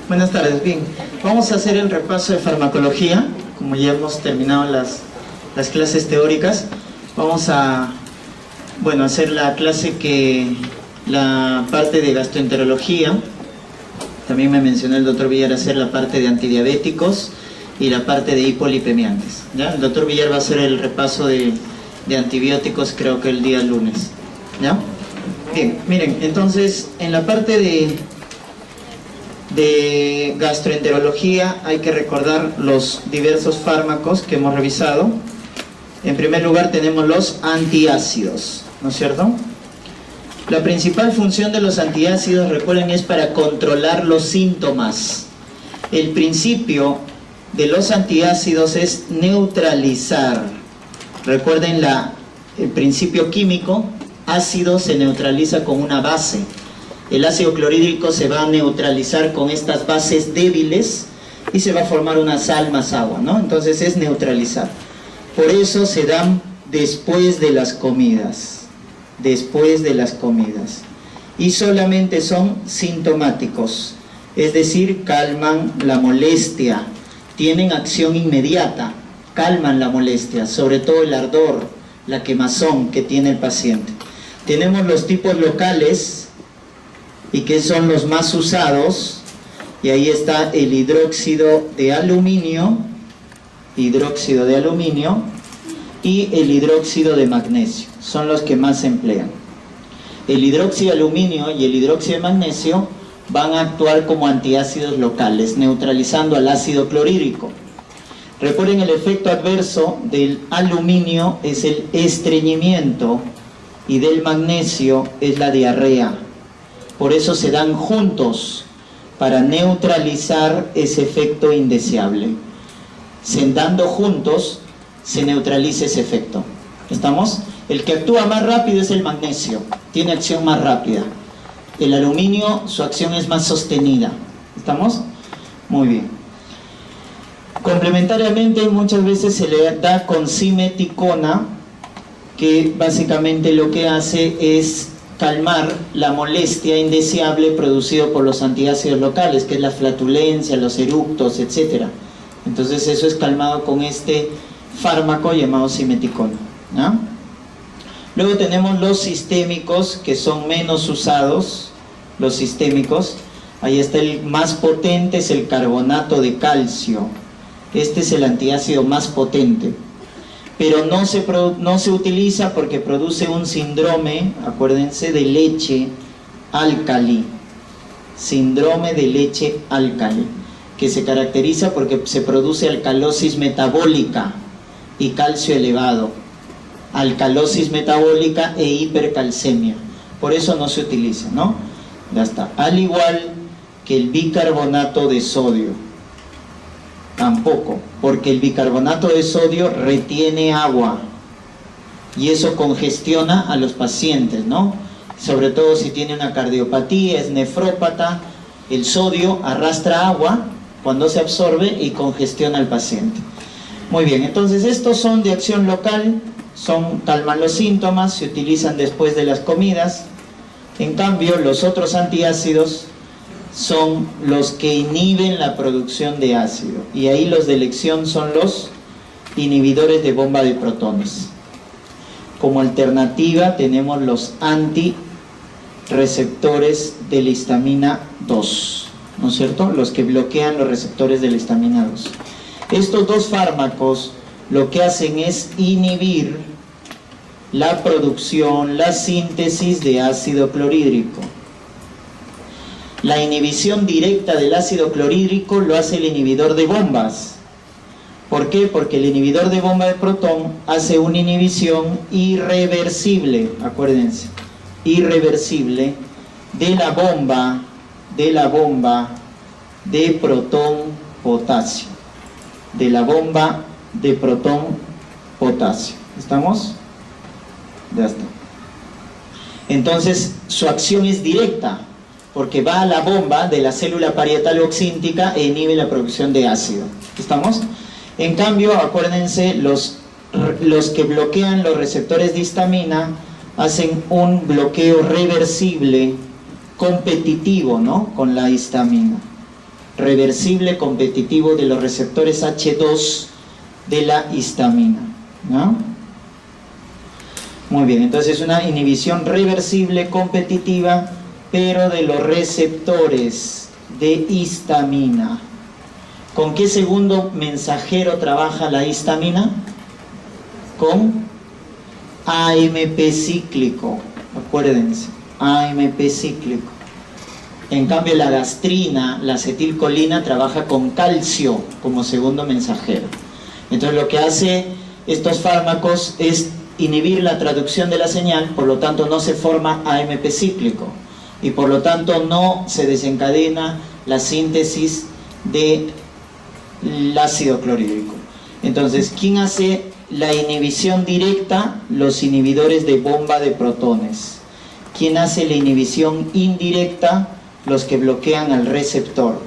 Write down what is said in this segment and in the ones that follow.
Buenas tardes. Bien, vamos a hacer el repaso de farmacología. Como ya hemos terminado las clases teóricas, vamos a hacer la parte de gastroenterología. También me mencionó el doctor Villar hacer la parte de antidiabéticos y la parte de hipolipemiantes, ¿ya? El doctor Villar va a hacer el repaso de antibióticos, creo que el día lunes, ¿ya? Bien, miren, entonces en la parte de gastroenterología hay que recordar los diversos fármacos que hemos revisado. En primer lugar tenemos los antiácidos, ¿no es cierto? La principal función de los antiácidos, recuerden, es para controlar los síntomas. El principio de los antiácidos es neutralizar. Recuerden el principio químico: ácido se neutraliza con una base. El ácido clorhídrico se va a neutralizar con estas bases débiles y se va a formar una sal más agua, ¿no? Entonces es neutralizar. Por eso se dan después de las comidas. Después de las comidas. Y solamente son sintomáticos, es decir, calman la molestia, tienen acción inmediata, calman la molestia, sobre todo el ardor, la quemazón que tiene el paciente. Tenemos los tipos locales, y que son los más usados, y ahí está el hidróxido de aluminio y el hidróxido de magnesio, son los que más se emplean. El hidróxido de aluminio y el hidróxido de magnesio van a actuar como antiácidos locales, neutralizando al ácido clorhídrico. Recuerden, el efecto adverso del aluminio es el estreñimiento y del magnesio es la diarrea. Por eso se dan juntos, para neutralizar ese efecto indeseable. Dando juntos se neutraliza ese efecto. ¿Estamos? El que actúa más rápido es el magnesio, tiene acción más rápida. El aluminio, su acción es más sostenida. ¿Estamos? Muy bien. Complementariamente, muchas veces se le da con simeticona, que básicamente lo que hace es calmar la molestia indeseable producida por los antiácidos locales, que es la flatulencia, los eructos, etc. Entonces eso es calmado con este fármaco llamado simeticona, ¿no? Luego tenemos los sistémicos, que son menos usados. Los sistémicos, ahí está el más potente, es el carbonato de calcio. Este es el antiácido más potente, pero no se utiliza porque produce un síndrome, acuérdense, de leche álcali. Síndrome de leche álcali, que se caracteriza porque se produce alcalosis metabólica y calcio elevado. Alcalosis metabólica e hipercalcemia. Por eso no se utiliza, ¿no? Ya está. Al igual que el bicarbonato de sodio. Tampoco, porque el bicarbonato de sodio retiene agua y eso congestiona a los pacientes, ¿no? Sobre todo si tiene una cardiopatía, es nefrópata, el sodio arrastra agua cuando se absorbe y congestiona al paciente. Muy bien, entonces estos son de acción local, calman los síntomas, se utilizan después de las comidas. En cambio, los otros antiácidos son los que inhiben la producción de ácido, y ahí los de elección son los inhibidores de bomba de protones. Como alternativa tenemos los antirreceptores de la histamina 2, ¿no es cierto? Los que bloquean los receptores de la histamina 2. Estos dos fármacos lo que hacen es inhibir la producción, la síntesis de ácido clorhídrico. La inhibición directa del ácido clorhídrico lo hace el inhibidor de bombas. ¿Por qué? Porque el inhibidor de bomba de protón hace una inhibición irreversible, acuérdense, irreversible de la bomba de protón-potasio. De la bomba de protón-potasio. ¿Estamos? Ya está. Entonces, su acción es directa, porque va a la bomba de la célula parietal oxíntica e inhibe la producción de ácido. ¿Estamos? En cambio, acuérdense, los que bloquean los receptores de histamina hacen un bloqueo reversible competitivo, ¿no?, con la histamina. reversible competitivo de los receptores H2 de la histamina, ¿no? Muy bien, entonces una inhibición reversible competitiva, pero de los receptores de histamina. ¿Con qué segundo mensajero trabaja la histamina? Con AMP cíclico, acuérdense, AMP cíclico. En cambio la gastrina, la acetilcolina, trabaja con calcio como segundo mensajero. Entonces lo que hace estos fármacos es inhibir la traducción de la señal, por lo tanto no se forma AMP cíclico y por lo tanto no se desencadena la síntesis del ácido clorhídrico. Entonces, ¿quién hace la inhibición directa? Los inhibidores de bomba de protones. ¿Quién hace la inhibición indirecta? Los que bloquean al receptor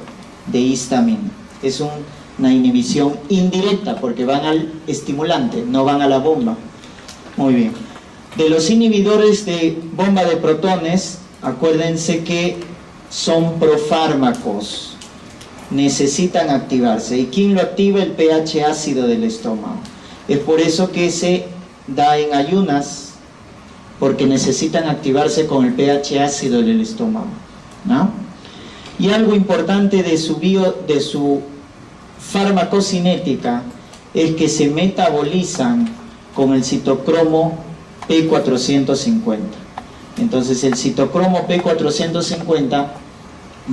de histamina. Es una inhibición indirecta porque van al estimulante, no van a la bomba. Muy bien. De los inhibidores de bomba de protones, acuérdense que son profármacos. Necesitan activarse. ¿Y quién lo activa? El pH ácido del estómago. Es por eso que se da en ayunas, porque necesitan activarse con el pH ácido del estómago, ¿no? Y algo importante de su farmacocinética es que se metabolizan con el citocromo P450. Entonces el citocromo P450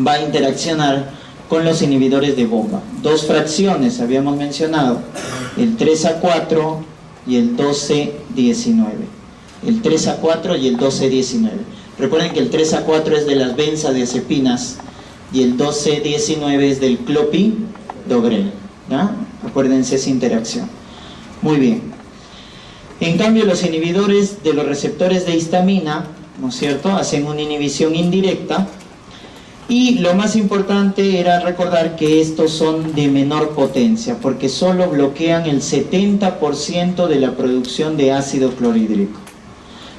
va a interaccionar con los inhibidores de bomba. Dos fracciones habíamos mencionado, el 3A4 y el 12-19. El 3A4 y el 12-19. Recuerden que el 3A4 es de las benzodiazepinas y el 12-19 es del clopidogrel, ¿no? Acuérdense esa interacción. Muy bien. En cambio, los inhibidores de los receptores de histamina, ¿no es cierto?, hacen una inhibición indirecta. Y lo más importante era recordar que estos son de menor potencia, porque solo bloquean el 70% de la producción de ácido clorhídrico,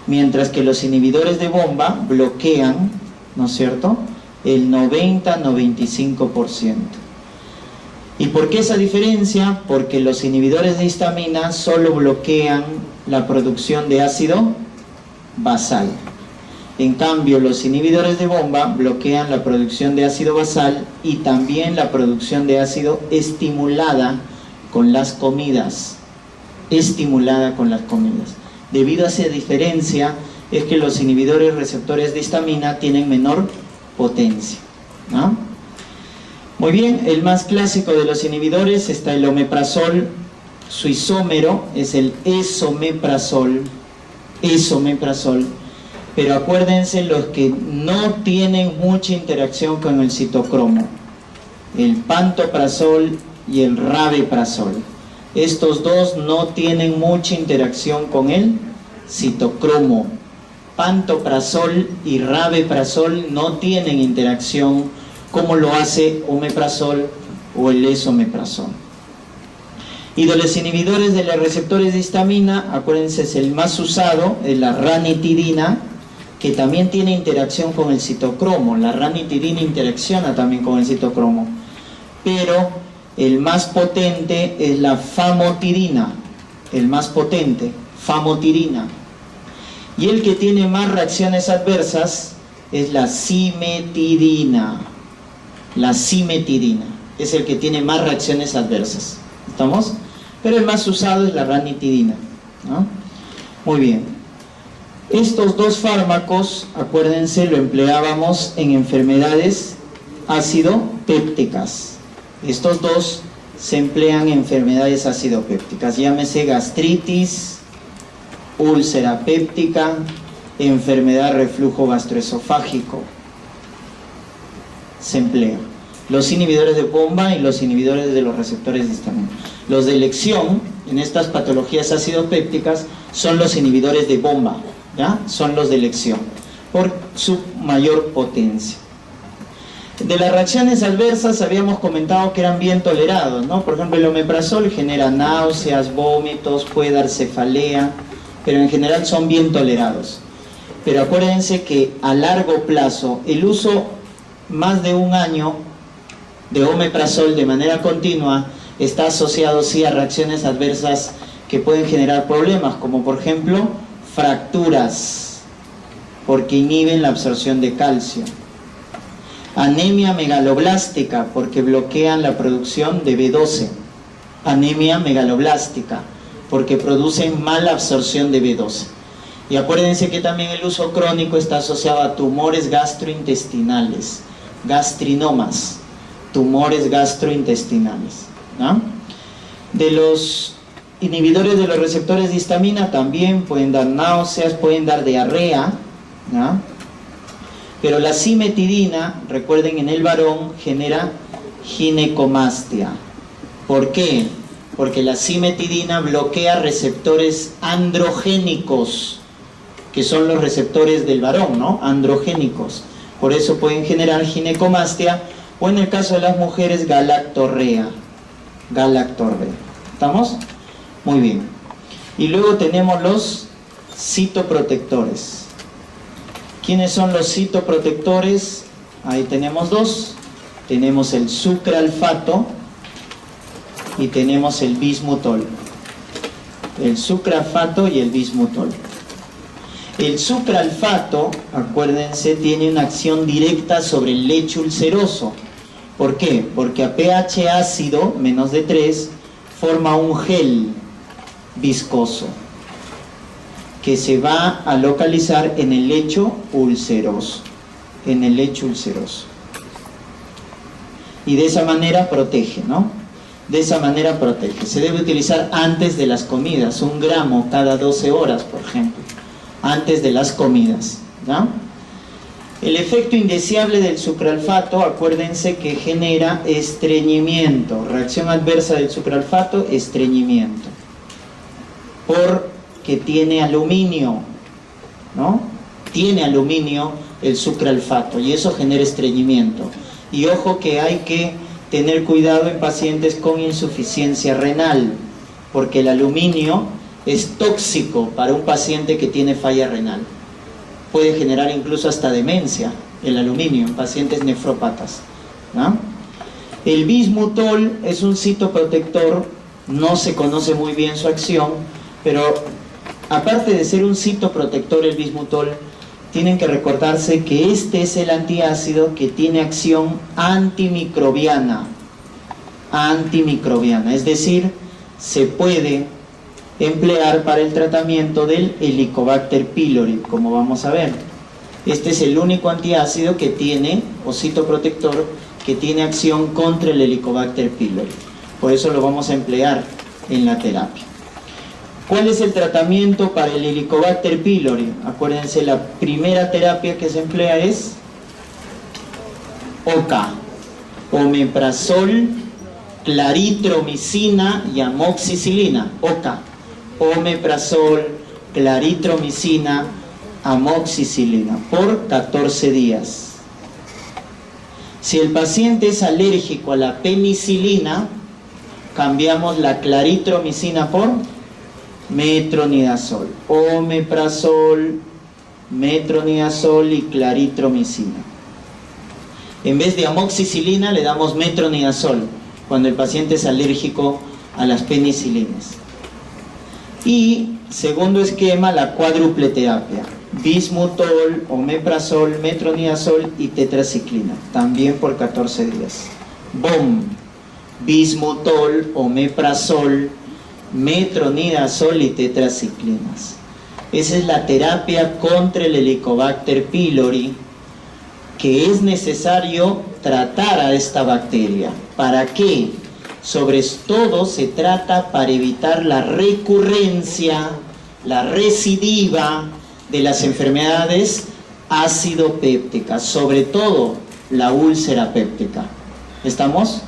mientras que los inhibidores de bomba bloquean, ¿no es cierto?, el 90-95%. ¿Y por qué esa diferencia? Porque los inhibidores de histamina solo bloquean la producción de ácido basal. En cambio, los inhibidores de bomba bloquean la producción de ácido basal y también la producción de ácido estimulada con las comidas. Estimulada con las comidas. Debido a esa diferencia es que los inhibidores receptores de histamina tienen menor potencia, ¿no? Muy bien, el más clásico de los inhibidores está el omeprazol. Su isómero es el esomeprazol. Pero acuérdense los que no tienen mucha interacción con el citocromo, el pantoprazol y el rabeprazol. Estos dos no tienen mucha interacción con el citocromo. Pantoprazol y rabeprazol no tienen interacción como lo hace omeprazol o el esomeprazol. Y de los inhibidores de los receptores de histamina, acuérdense, es el más usado, es la ranitidina, que también tiene interacción con el citocromo. La ranitidina interacciona también con el citocromo, pero el más potente es la famotidina, el más potente, famotidina. Y el que tiene más reacciones adversas es la cimetidina. La cimetidina es el que tiene más reacciones adversas. ¿Estamos? Pero el más usado es la ranitidina, ¿no? Muy bien. Estos dos fármacos, acuérdense, lo empleábamos en enfermedades acidopépticas. Estos dos se emplean en enfermedades acidopépticas, llámese gastritis, úlcera péptica, enfermedad reflujo gastroesofágico. Se emplea los inhibidores de bomba y los inhibidores de los receptores de histamina. Los de elección en estas patologías acidopépticas son los inhibidores de bomba, ¿ya? Son los de elección por su mayor potencia. De las reacciones adversas habíamos comentado que eran bien tolerados, ¿no? Por ejemplo, el omeprazol genera náuseas, vómitos, puede dar cefalea, pero en general son bien tolerados. Pero acuérdense que a largo plazo el uso más de un año de omeprazol de manera continua está asociado sí a reacciones adversas que pueden generar problemas, como por ejemplo fracturas, porque inhiben la absorción de calcio. Anemia megaloblástica, porque bloquean la producción de B12. Anemia megaloblástica, porque producen mala absorción de B12. Y acuérdense que también el uso crónico está asociado a tumores gastrointestinales, gastrinomas, tumores gastrointestinales, ¿no? De los inhibidores de los receptores de histamina también pueden dar náuseas, pueden dar diarrea, ¿no? Pero la cimetidina, recuerden, en el varón genera ginecomastia. ¿Por qué? Porque la cimetidina bloquea receptores androgénicos, que son los receptores del varón, ¿no? Androgénicos. Por eso pueden generar ginecomastia, o en el caso de las mujeres, galactorrea. Galactorrea. ¿Estamos? Muy bien. Y luego tenemos los citoprotectores. ¿Quiénes son los citoprotectores? Ahí tenemos dos. Tenemos el sucralfato y tenemos el bismutol. El sucralfato y el bismutol. El sucralfato, acuérdense, tiene una acción directa sobre el lecho ulceroso. ¿Por qué? Porque a pH ácido, menos de 3, forma un gel viscoso que se va a localizar en el lecho ulceroso. En el lecho ulceroso. Y de esa manera protege, ¿no? De esa manera protege. Se debe utilizar antes de las comidas, 1 gramo cada 12 horas, por ejemplo. Antes de las comidas, ¿no? El efecto indeseable del sucralfato, acuérdense que genera estreñimiento. Reacción adversa del sucralfato, estreñimiento. Porque tiene aluminio, ¿no? Tiene aluminio el sucralfato y eso genera estreñimiento. Y ojo que hay que tener cuidado en pacientes con insuficiencia renal, porque el aluminio es tóxico para un paciente que tiene falla renal. Puede generar incluso hasta demencia, el aluminio, en pacientes nefrópatas, ¿no? El bismutol es un citoprotector, no se conoce muy bien su acción, pero aparte de ser un citoprotector el bismutol, tienen que recordarse que este es el antiácido que tiene acción antimicrobiana. Antimicrobiana, es decir, se puede emplear para el tratamiento del Helicobacter pylori, como vamos a ver. Este es el único antiácido que tiene, o citoprotector, que tiene acción contra el Helicobacter pylori. Por eso lo vamos a emplear en la terapia. ¿Cuál es el tratamiento para el Helicobacter pylori? Acuérdense, la primera terapia que se emplea es OCA, omeprazol, claritromicina y amoxicilina. OCA, omeprazol, claritromicina, amoxicilina, por 14 días. Si el paciente es alérgico a la penicilina, cambiamos la claritromicina por metronidazol. Omeprazol, metronidazol y claritromicina. En vez de amoxicilina le damos metronidazol cuando el paciente es alérgico a las penicilinas. Y segundo esquema, la cuádruple terapia: bismutol, omeprazol, metronidazol y tetraciclina, también por 14 días. BOM, bismutol, omeprazol, metronidazol y tetraciclinas. Esa es la terapia contra el Helicobacter pylori, que es necesario tratar a esta bacteria. ¿Para qué? Sobre todo se trata para evitar la recurrencia, la recidiva de las enfermedades ácido-pépticas, sobre todo la úlcera péptica. ¿Estamos?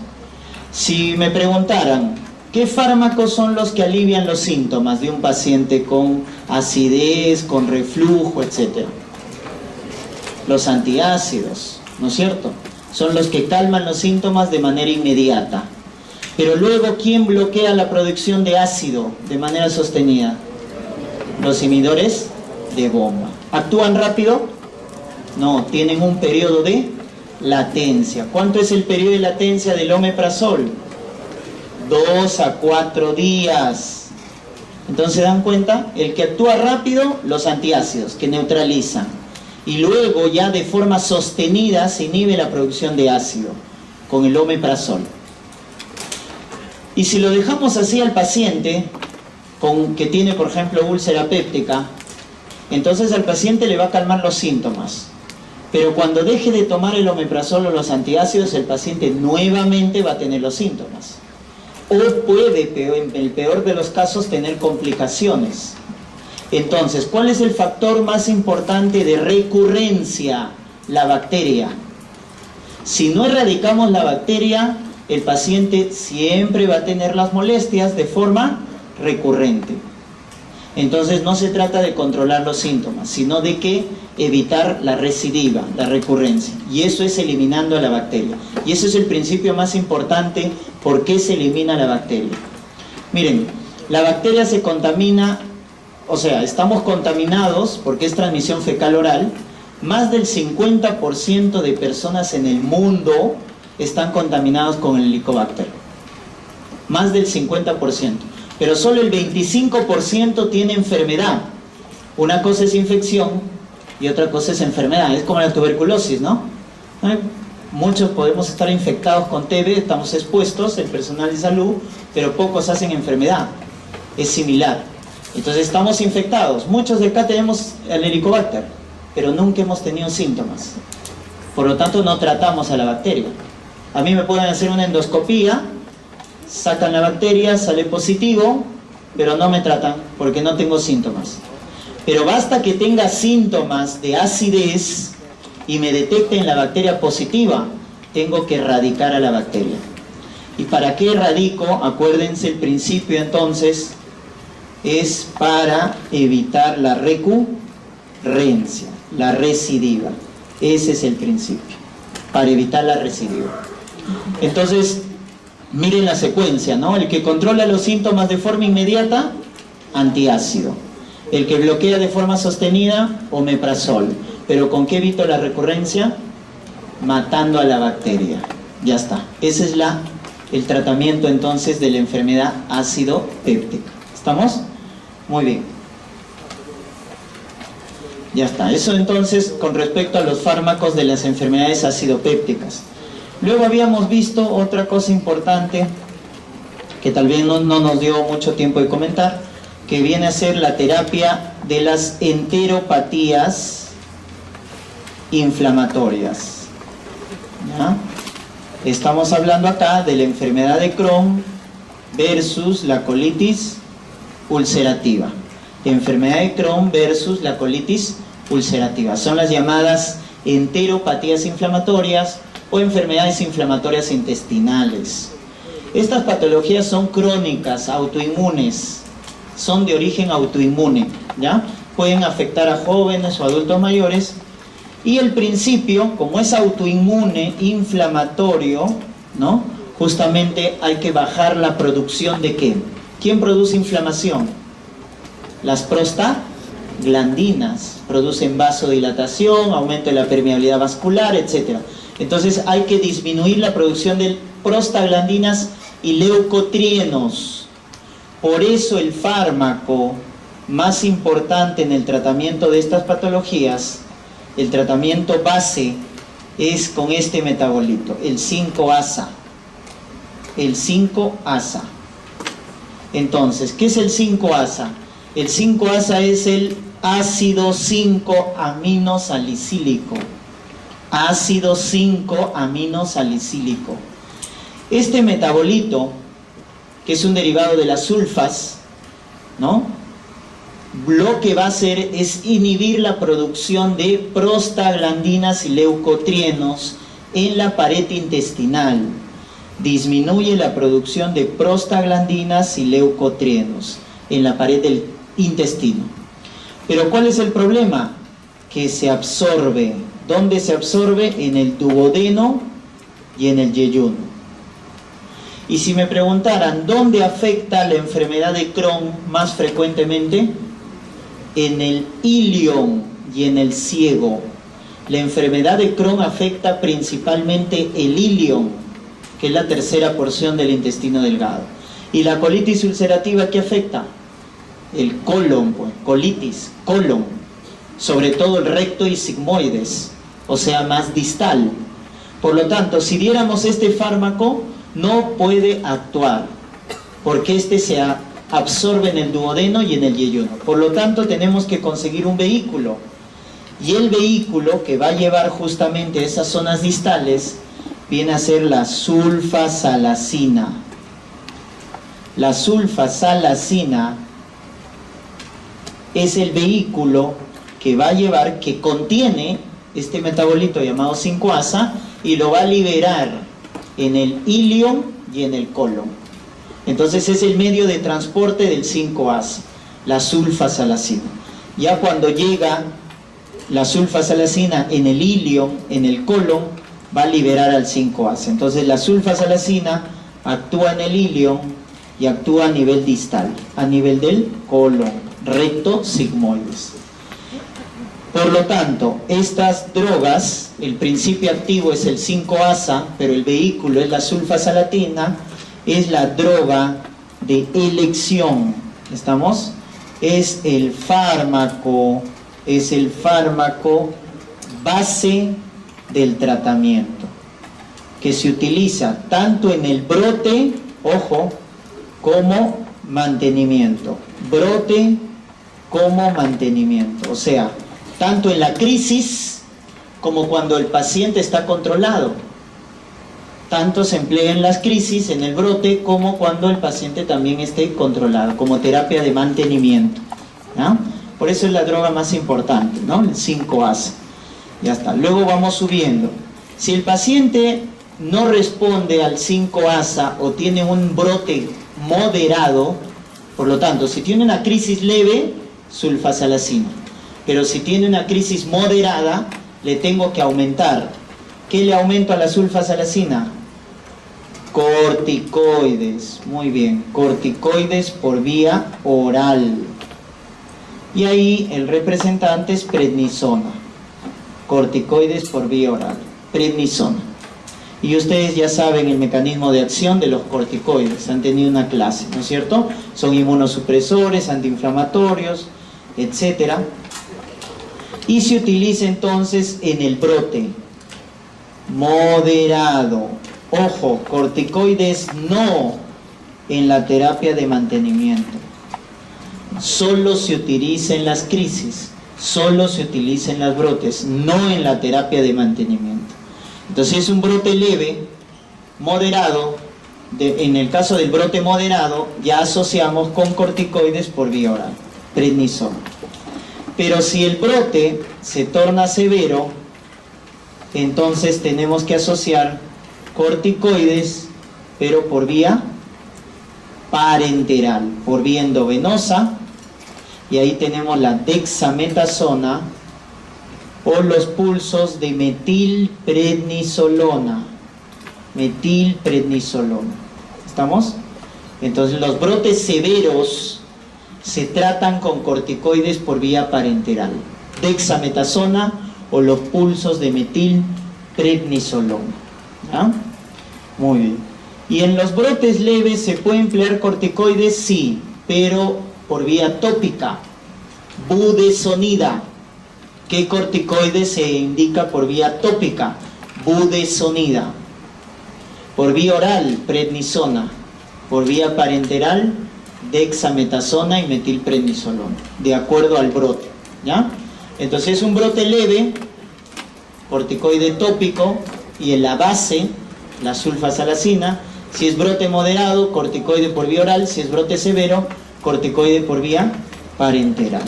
Si me preguntaran, ¿qué fármacos son los que alivian los síntomas de un paciente con acidez, con reflujo, etcétera? Los antiácidos, ¿no es cierto? Son los que calman los síntomas de manera inmediata. Pero luego, ¿quién bloquea la producción de ácido de manera sostenida? Los inhibidores de bomba. ¿Actúan rápido? No, tienen un periodo de latencia. ¿Cuánto es el periodo de latencia del omeprazol? 2 a 4 días. Entonces, ¿se dan cuenta? El que actúa rápido, los antiácidos, que neutralizan. Y luego, ya de forma sostenida, se inhibe la producción de ácido con el omeprazol. Y si lo dejamos así al paciente, que tiene, por ejemplo, úlcera péptica, entonces al paciente le va a calmar los síntomas. Pero cuando deje de tomar el omeprazol o los antiácidos, el paciente nuevamente va a tener los síntomas. O puede, en el peor de los casos, tener complicaciones. Entonces, ¿cuál es el factor más importante de recurrencia? La bacteria. Si no erradicamos la bacteria, el paciente siempre va a tener las molestias de forma recurrente. Entonces, no se trata de controlar los síntomas, sino de que evitar la recidiva, la recurrencia. Y eso es eliminando a la bacteria. Y ese es el principio más importante. ¿Por qué se elimina la bacteria? Miren, la bacteria se contamina, o sea, estamos contaminados porque es transmisión fecal oral. Más del 50% de personas en el mundo están contaminados con el Helicobacter. Más del 50%. Pero solo el 25% tiene enfermedad. Una cosa es infección y otra cosa es enfermedad. Es como la tuberculosis, ¿no? Muchos podemos estar infectados con TB, estamos expuestos, el personal de salud, pero pocos hacen enfermedad. Es similar. Entonces estamos infectados. Muchos de acá tenemos el Helicobacter, pero nunca hemos tenido síntomas. Por lo tanto, no tratamos a la bacteria. A mí me pueden hacer una endoscopía, sacan la bacteria, sale positivo, pero no me tratan porque no tengo síntomas. Pero basta que tenga síntomas de acidez y me detecten la bacteria positiva, tengo que erradicar a la bacteria. ¿Y para qué erradico? Acuérdense, el principio entonces es para evitar la recurrencia, la recidiva. Ese es el principio, para evitar la recidiva. Entonces, miren la secuencia, ¿no? El que controla los síntomas de forma inmediata, antiácido. El que bloquea de forma sostenida, omeprazol. ¿Pero con qué evito la recurrencia? Matando a la bacteria. Ya está. Ese es el tratamiento entonces de la enfermedad ácido péptica. ¿Estamos? Muy bien. Ya está. Eso entonces con respecto a los fármacos de las enfermedades acidopépticas. Luego habíamos visto otra cosa importante que tal vez no nos dio mucho tiempo de comentar, que viene a ser la terapia de las enteropatías inflamatorias. ¿Ya? Estamos hablando acá de la enfermedad de Crohn versus la colitis ulcerativa. Enfermedad de Crohn versus la colitis ulcerativa. Son las llamadas enteropatías inflamatorias o enfermedades inflamatorias intestinales. Estas patologías son crónicas, autoinmunes, son de origen autoinmune, ¿ya? Pueden afectar a jóvenes o adultos mayores. Y el principio, como es autoinmune, inflamatorio, ¿no? Justamente hay que bajar la producción de ¿qué? ¿Quién produce inflamación? Las prostaglandinas producen vasodilatación, aumento de la permeabilidad vascular, etc. Entonces hay que disminuir la producción de prostaglandinas y leucotrienos. Por eso el fármaco más importante en el tratamiento de estas patologías, el tratamiento base, es con este metabolito, el 5-ASA. El 5-ASA. Entonces, ¿qué es el 5-ASA? El 5-ASA es el ácido 5-aminosalicílico. Ácido 5-aminosalicílico. Este metabolito, que es un derivado de las sulfas, ¿no? Lo que va a hacer es inhibir la producción de prostaglandinas y leucotrienos en la pared intestinal. Disminuye la producción de prostaglandinas y leucotrienos en la pared del intestino. Pero ¿cuál es el problema? Que se absorbe. ¿Dónde se absorbe? En el duodeno y en el yeyuno. Y si me preguntaran, ¿dónde afecta la enfermedad de Crohn más frecuentemente? En el ilion y en el ciego. La enfermedad de Crohn afecta principalmente el ilion, que es la tercera porción del intestino delgado. ¿Y la colitis ulcerativa qué afecta? El colon, pues, colitis, colon, sobre todo el recto y sigmoides, o sea, más distal. Por lo tanto, si diéramos este fármaco, no puede actuar, porque este se absorbe en el duodeno y en el yeyuno. Por lo tanto, tenemos que conseguir un vehículo. Y el vehículo que va a llevar justamente a esas zonas distales viene a ser la sulfasalacina. La sulfasalacina es el vehículo que va a llevar, que contiene este metabolito llamado 5-ASA y lo va a liberar en el ilion y en el colon. Entonces es el medio de transporte del 5-ASA, la sulfasalacina. Ya cuando llega la sulfasalacina en el ilion, en el colon, va a liberar al 5-ASA. Entonces la sulfasalacina actúa en el ilion y actúa a nivel distal, a nivel del colon, recto, sigmoides. Por lo tanto, estas drogas, el principio activo es el 5-ASA, pero el vehículo es la sulfasalacina, es la droga de elección. ¿Estamos? Es el fármaco base del tratamiento, que se utiliza tanto en el brote, ojo, como mantenimiento. Brote como mantenimiento, o sea, tanto en la crisis como cuando el paciente está controlado. Tanto se emplea en las crisis, en el brote, como cuando el paciente también esté controlado, como terapia de mantenimiento, ¿no? Por eso es la droga más importante, ¿no? El 5-ASA. Ya está. Luego vamos subiendo. Si el paciente no responde al 5-ASA o tiene un brote moderado, por lo tanto, si tiene una crisis leve, sulfasalacina. Pero si tiene una crisis moderada, le tengo que aumentar. ¿Qué le aumento a la sulfasalacina? Corticoides. Muy bien, corticoides por vía oral. Y ahí el representante es prednisona. Corticoides por vía oral. Prednisona. Y ustedes ya saben el mecanismo de acción de los corticoides. Han tenido una clase, ¿no es cierto? Son inmunosupresores, antiinflamatorios, etc. Y se utiliza entonces en el brote moderado. Ojo, corticoides no en la terapia de mantenimiento. Solo se utiliza en las crisis, solo se utiliza en los brotes, no en la terapia de mantenimiento. Entonces es un brote leve, moderado. En el caso del brote moderado ya asociamos con corticoides por vía oral, prednisona. Pero si el brote se torna severo, entonces tenemos que asociar corticoides, pero por vía parenteral, por vía endovenosa, y ahí tenemos la dexametasona o los pulsos de metilprednisolona. Metilprednisolona. ¿Estamos? Entonces los brotes severos se tratan con corticoides por vía parenteral, dexametasona o los pulsos de metilprednisolona. ¿Ah? Muy bien. ¿Y en los brotes leves se puede emplear corticoides? Sí, pero por vía tópica, budesonida. ¿Qué corticoide se indica por vía tópica? Budesonida. Por vía oral, prednisona. Por vía parenteral, dexametasona y metilprednisolona, de acuerdo al brote, ¿ya? Entonces es un brote leve, corticoide tópico, y en la base, la sulfasalacina. Si es brote moderado, corticoide por vía oral. Si es brote severo, corticoide por vía parenteral.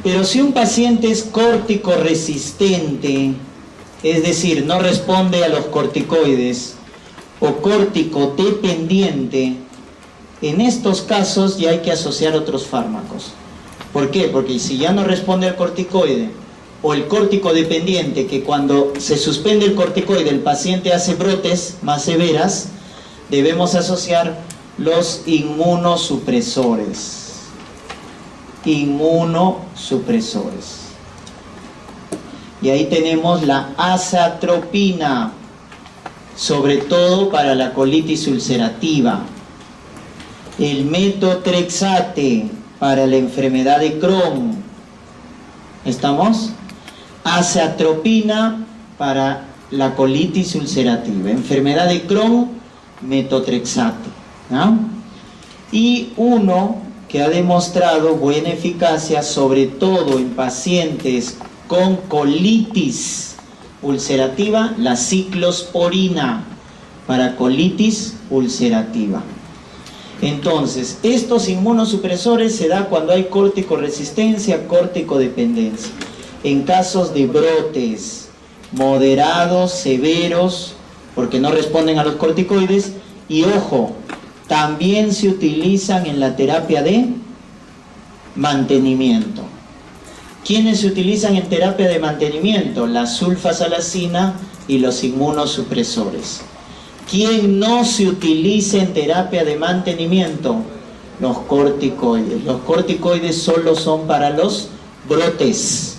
Pero si un paciente es córtico-resistente, es decir, no responde a los corticoides, o córtico-dependiente, en estos casos ya hay que asociar otros fármacos. ¿Por qué? Porque si ya no responde al corticoide, o el córtico dependiente, que cuando se suspende el corticoide el paciente hace brotes más severas, debemos asociar los inmunosupresores. Inmunosupresores. Y ahí tenemos la azatropina, sobre todo para la colitis ulcerativa. El metotrexate para la enfermedad de Crohn. ¿Estamos? Azatropina para la colitis ulcerativa. Enfermedad de Crohn, metotrexate, ¿no? Y uno que ha demostrado buena eficacia, sobre todo en pacientes con colitis ulcerativa, la ciclosporina para colitis ulcerativa. Entonces, estos inmunosupresores se da cuando hay corticoresistencia, corticodependencia. En casos de brotes moderados, severos, porque no responden a los corticoides, y ojo, también se utilizan en la terapia de mantenimiento. ¿Quiénes se utilizan en terapia de mantenimiento? La sulfasalacina y los inmunosupresores. ¿Quién no se utiliza en terapia de mantenimiento? Los corticoides. Los corticoides solo son para los brotes.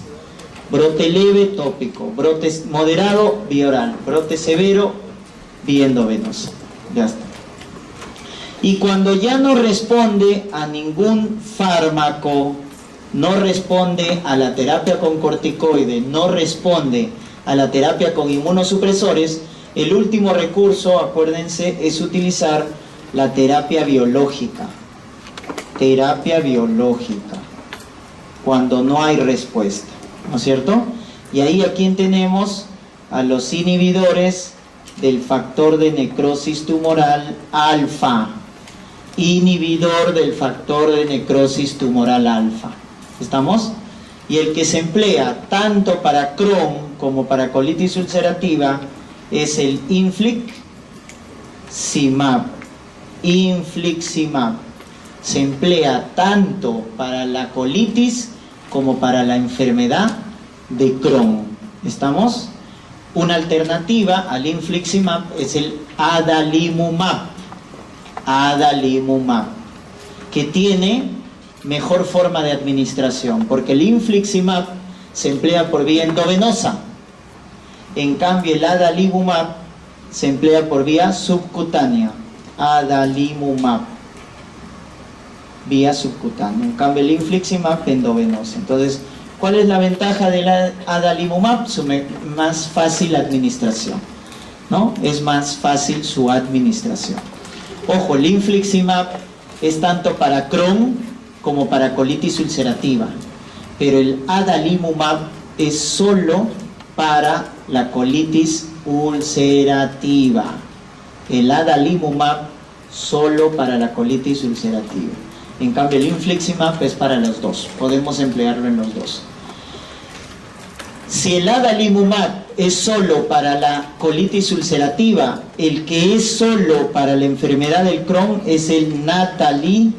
Brote leve, tópico. Brote moderado, vía oral. Brote severo, vía endovenosa. Ya está. Y cuando ya no responde a ningún fármaco, no responde a la terapia con corticoide, no responde a la terapia con inmunosupresores, el último recurso, acuérdense, es utilizar la terapia biológica. Terapia biológica, cuando no hay respuesta, ¿no es cierto? Y ahí a quién tenemos, a los inhibidores del factor de necrosis tumoral alfa. Inhibidor del factor de necrosis tumoral alfa. ¿Estamos? Y el que se emplea tanto para Crohn como para colitis ulcerativa es el infliximab. Infliximab. Se emplea tanto para la colitis como para la enfermedad de Crohn. ¿Estamos? Una alternativa al infliximab es el adalimumab. Adalimumab, que tiene mejor forma de administración, porque el infliximab se emplea por vía endovenosa, en cambio el adalimumab se emplea por vía subcutánea. Adalimumab, vía subcutánea, en cambio el infliximab endovenosa. Entonces, ¿cuál es la ventaja del adalimumab? Su más fácil administración, ¿no? Es más fácil su administración. Ojo, el infliximab es tanto para Crohn como para colitis ulcerativa, pero el adalimumab es solo para la colitis ulcerativa. El adalimumab solo para la colitis ulcerativa. En cambio, el infliximab es para los dos. Podemos emplearlo en los dos. Si el adalimumab es solo para la colitis ulcerativa, el que es solo para la enfermedad del Crohn es el natalizumab.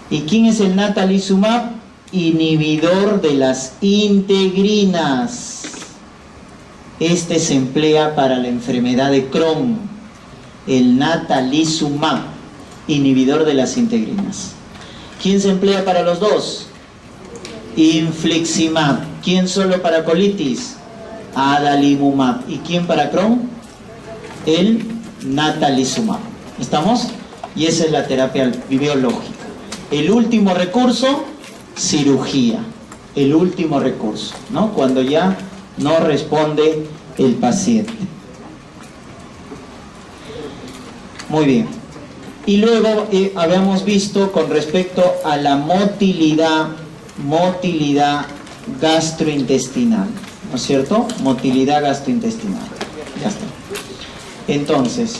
¿Y quién es el natalizumab? Inhibidor de las integrinas. Este se emplea para la enfermedad de Crohn. El natalizumab, inhibidor de las integrinas. ¿Quién se emplea para los dos? Infliximab. ¿Quién solo para colitis? Adalimumab. ¿Y quién para Crohn? El natalizumab. ¿Estamos? Y esa es la terapia biológica. El último recurso, cirugía. El último recurso, ¿no? Cuando ya no responde el paciente. Muy bien. Y luego habíamos visto con respecto a la motilidad gastrointestinal, ¿no es cierto? Motilidad gastrointestinal. Ya está. Entonces,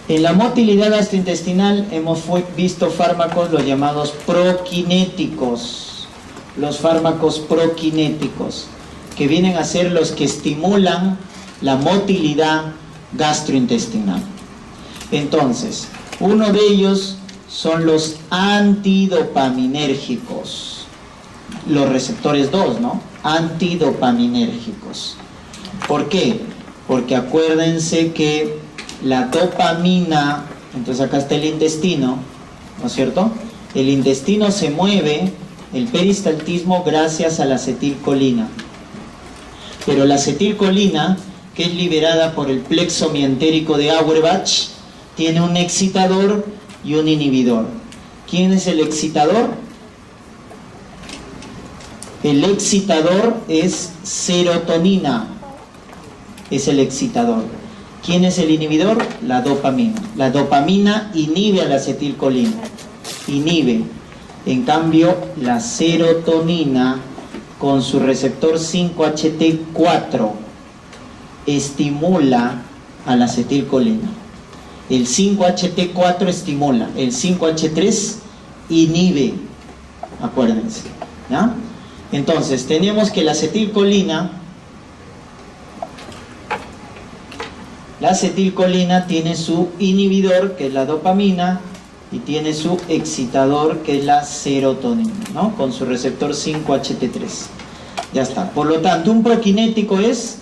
en la motilidad gastrointestinal hemos visto fármacos, los llamados prokinéticos. Los fármacos prokinéticos, que vienen a ser los que estimulan la motilidad gastrointestinal. Entonces, uno de ellos son los antidopaminérgicos. Los receptores 2, ¿no? Antidopaminérgicos. ¿Por qué? Porque acuérdense que la dopamina, entonces acá está el intestino, ¿no es cierto? El intestino se mueve el peristaltismo gracias a la acetilcolina. Pero la acetilcolina, que es liberada por el plexo mientérico de Auerbach, tiene un excitador y un inhibidor. ¿Quién es el excitador? El excitador es serotonina, es el excitador. ¿Quién es el inhibidor? La dopamina. La dopamina inhibe a la acetilcolina, inhibe. En cambio, la serotonina con su receptor 5-HT4 estimula a la acetilcolina. El 5-HT4 estimula, el 5-H3 inhibe, acuérdense, ¿ya? Entonces, tenemos que la acetilcolina tiene su inhibidor, que es la dopamina, y tiene su excitador, que es la serotonina, ¿no? Con su receptor 5-HT3. Ya está. Por lo tanto, un prokinético es...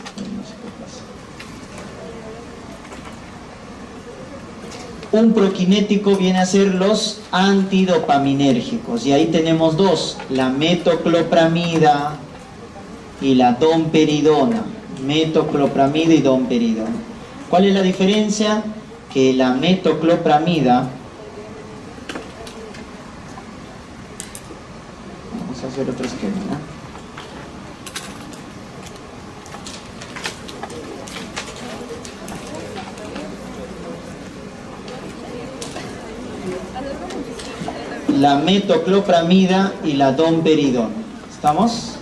Un prokinético viene a ser los antidopaminérgicos. Y ahí tenemos dos, la metoclopramida y la domperidona. Metoclopramida y domperidona. ¿Cuál es la diferencia? Que la metoclopramida... Vamos a hacer otro esquema, ¿no? La metoclopramida y la domperidona. ¿Estamos?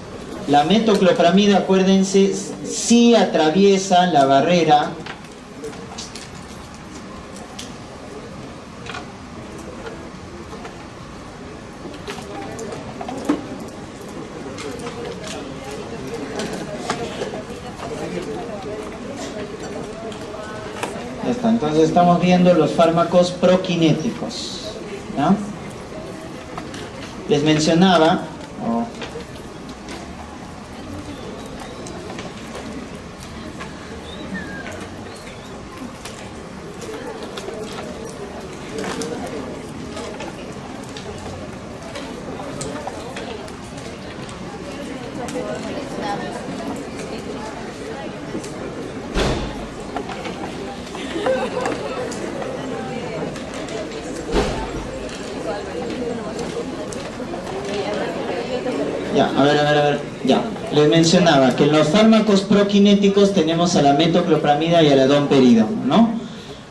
La metoclopramida, acuérdense, sí atraviesa la barrera ya está. Entonces estamos viendo los fármacos prokinéticos, ¿no? Les mencionaba les mencionaba que en los fármacos prokinéticos tenemos a la metoclopramida y a la domperidona, ¿no?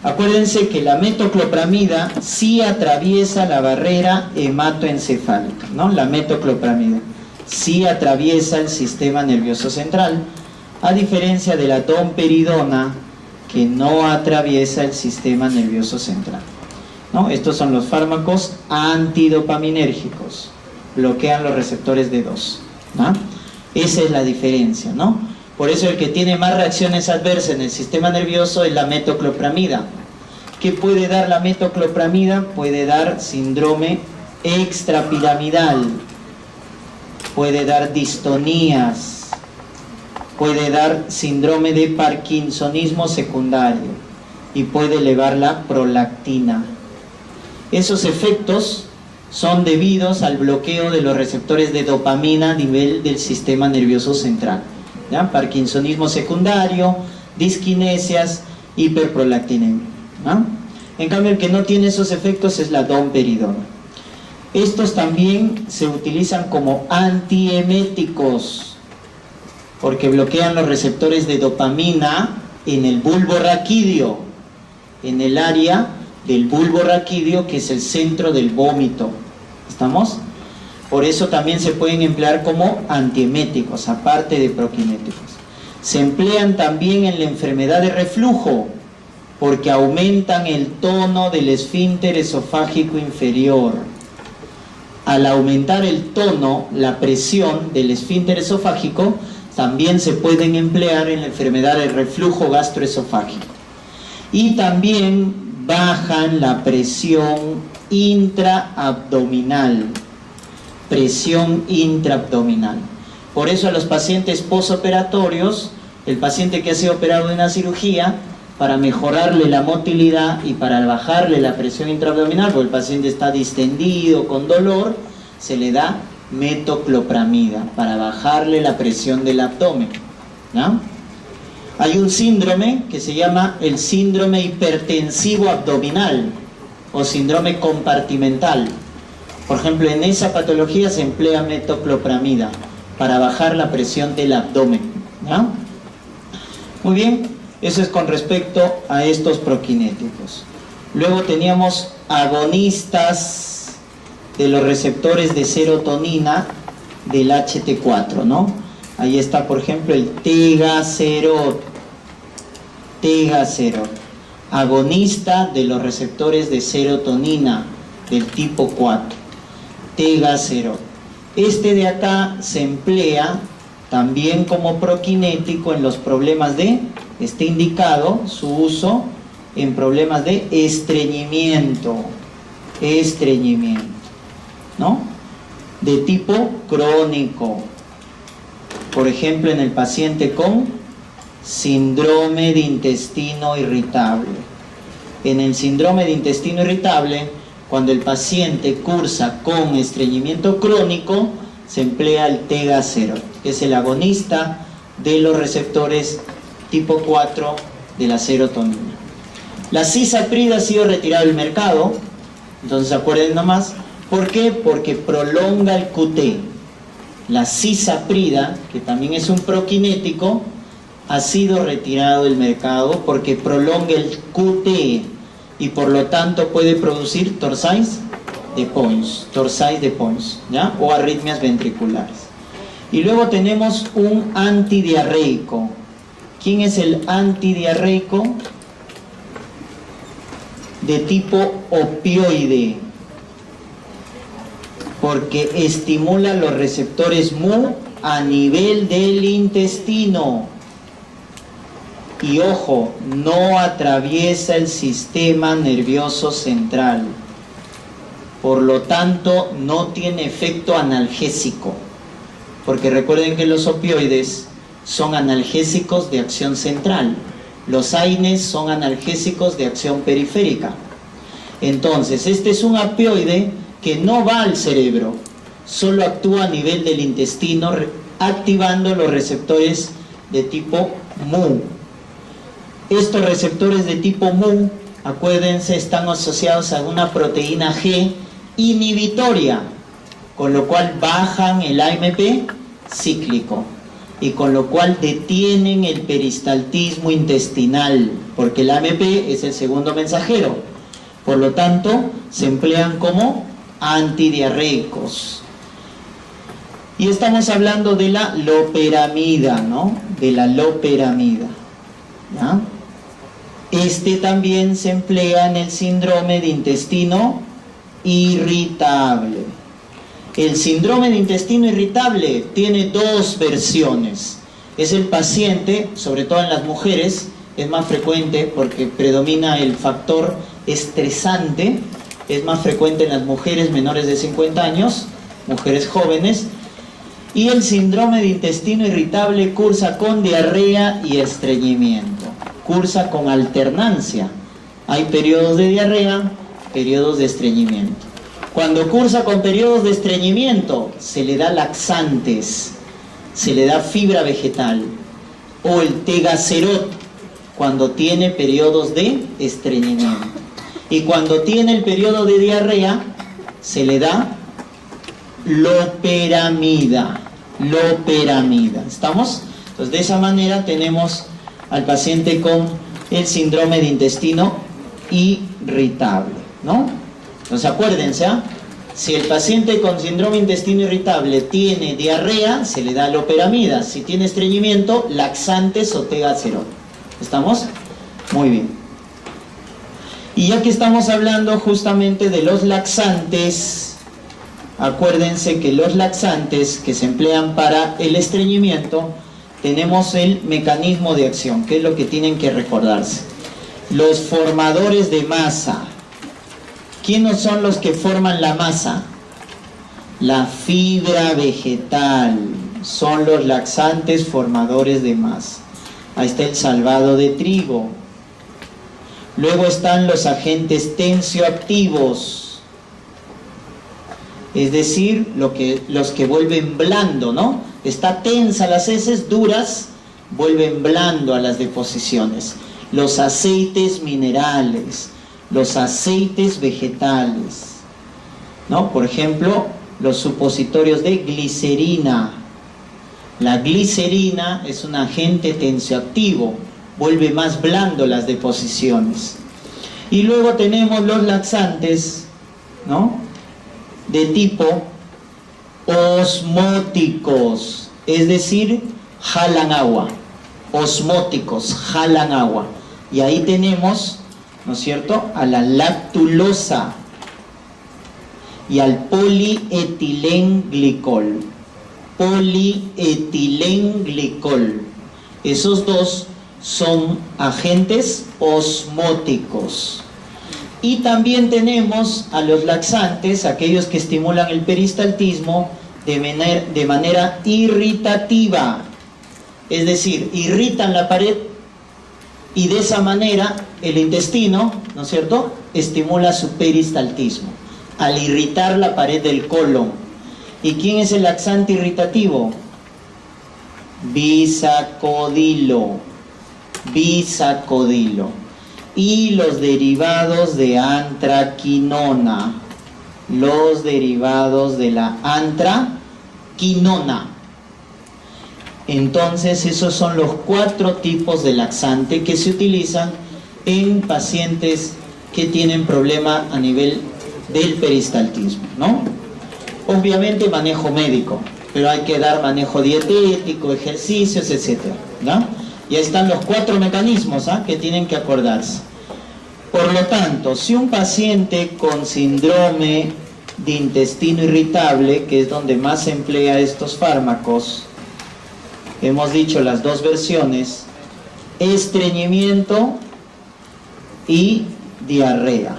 Acuérdense que la metoclopramida sí atraviesa la barrera hematoencefálica, ¿no? La metoclopramida sí atraviesa el sistema nervioso central, a diferencia de la domperidona, que no atraviesa el sistema nervioso central, ¿no? Estos son los fármacos antidopaminérgicos, bloquean los receptores D2, ¿no? Esa es la diferencia, ¿no? Por eso el que tiene más reacciones adversas en el sistema nervioso es la metoclopramida. ¿Qué puede dar la metoclopramida? Puede dar síndrome extrapiramidal, puede dar distonías, puede dar síndrome de parkinsonismo secundario y puede elevar la prolactina. Esos efectos son debidos al bloqueo de los receptores de dopamina a nivel del sistema nervioso central, ¿ya? Parkinsonismo secundario, disquinesias, hiperprolactinemia, ¿no? En cambio, el que no tiene esos efectos es la domperidona. Estos también se utilizan como antieméticos porque bloquean los receptores de dopamina en el bulbo raquídeo, en el área del bulbo raquídeo, que es el centro del vómito. ¿Estamos? Por eso también se pueden emplear como antieméticos, aparte de prokinéticos. Se emplean también en la enfermedad de reflujo, porque aumentan el tono del esfínter esofágico inferior. Al aumentar el tono, la presión del esfínter esofágico, también se pueden emplear en la enfermedad de reflujo gastroesofágico. Y también bajan la presión intraabdominal. Presión intraabdominal. Por eso a los pacientes posoperatorios, el paciente que ha sido operado de una cirugía, para mejorarle la motilidad y para bajarle la presión intraabdominal, porque el paciente está distendido, con dolor, se le da metoclopramida para bajarle la presión del abdomen, ¿no? Hay un síndrome que se llama el síndrome hipertensivo abdominal o síndrome compartimental. Por ejemplo, en esa patología se emplea metoclopramida para bajar la presión del abdomen, ¿no? Muy bien, eso es con respecto a estos proquinéticos. Luego teníamos agonistas de los receptores de serotonina del HT4, ¿no? Ahí está, por ejemplo, el tegacerot, agonista de los receptores de serotonina del tipo 4, tegacerot. Este de acá se emplea también como proquinético en los problemas de, está indicado su uso en problemas de estreñimiento, ¿no? De tipo crónico. Por ejemplo, en el paciente con síndrome de intestino irritable. En el síndrome de intestino irritable, cuando el paciente cursa con estreñimiento crónico, se emplea el tegacerot, que es el agonista de los receptores tipo 4 de la serotonina. La cisaprida ha sido retirada del mercado, entonces acuérdense nomás. ¿Por qué? Porque prolonga el QT. La cisaprida, que también es un proquinético, ha sido retirado del mercado porque prolonga el QT y por lo tanto puede producir torsades de Pons, ¿ya? O arritmias ventriculares. Y luego tenemos un antidiarreico. ¿Quién es el antidiarreico? De tipo opioide, porque estimula los receptores Mu a nivel del intestino. Y ojo, no atraviesa el sistema nervioso central. Por lo tanto, no tiene efecto analgésico. Porque recuerden que los opioides son analgésicos de acción central. Los AINES son analgésicos de acción periférica. Entonces, este es un opioide que no va al cerebro, solo actúa a nivel del intestino, activando los receptores de tipo Mu. Estos receptores de tipo Mu, acuérdense, están asociados a una proteína G inhibitoria, con lo cual bajan el AMP cíclico y con lo cual detienen el peristaltismo intestinal, porque el AMP es el segundo mensajero. Por lo tanto, se emplean como antidiarreicos. Y estamos hablando de la loperamida, ¿no? De la loperamida, ¿ya? Este también se emplea en el síndrome de intestino irritable. El síndrome de intestino irritable tiene dos versiones. Es el paciente, sobre todo en las mujeres, es más frecuente porque predomina el factor estresante, es más frecuente en las mujeres menores de 50 años, mujeres jóvenes, y el síndrome de intestino irritable cursa con diarrea y estreñimiento, cursa con alternancia. Hay periodos de diarrea, periodos de estreñimiento. Cuando cursa con periodos de estreñimiento, se le da laxantes, se le da fibra vegetal, o el tegacerot, cuando tiene periodos de estreñimiento. Y cuando tiene el periodo de diarrea, se le da loperamida. ¿Estamos? Entonces, de esa manera tenemos al paciente con el síndrome de intestino irritable, ¿no? Entonces, acuérdense, si el paciente con síndrome de intestino irritable tiene diarrea, se le da loperamida. Si tiene estreñimiento, laxantes o tegacerot. ¿Estamos? Muy bien. Y ya que estamos hablando justamente de los laxantes, acuérdense que los laxantes que se emplean para el estreñimiento, tenemos el mecanismo de acción, que es lo que tienen que recordarse. Los formadores de masa. ¿Quiénes son los que forman la masa? La fibra vegetal. Son los laxantes formadores de masa. Ahí está el salvado de trigo. Luego están los agentes tensioactivos. es decir, los que vuelven blando, ¿no? Está tensa las heces, duras, vuelven blando a las deposiciones. Los aceites minerales, los aceites vegetales, ¿no? Por ejemplo, los supositorios de glicerina. La glicerina es un agente tensioactivo, vuelve más blando las deposiciones. Y luego tenemos los laxantes, ¿no? De tipo osmóticos, es decir, jalan agua. Osmóticos, jalan agua. Y ahí tenemos, ¿no es cierto?, a la lactulosa y al polietilenglicol. Polietilenglicol. Esos dos son agentes osmóticos. Y también tenemos a los laxantes, aquellos que estimulan el peristaltismo de manera irritativa. Es decir, irritan la pared y de esa manera el intestino, ¿no es cierto?, estimula su peristaltismo al irritar la pared del colon. ¿Y quién es el laxante irritativo? Bisacodilo. Bisacodilo. Y los derivados de antraquinona. Los derivados de la antraquinona. Entonces, esos son los 4 tipos de laxante que se utilizan en pacientes que tienen problema a nivel del peristaltismo, ¿no? Obviamente manejo médico, pero hay que dar manejo dietético, ejercicios, etc., ¿no? Y ahí están los 4 mecanismos, ¿ah?, que tienen que acordarse. Por lo tanto, si un paciente con síndrome de intestino irritable, que es donde más se emplea estos fármacos, hemos dicho las 2 versiones, estreñimiento y diarrea.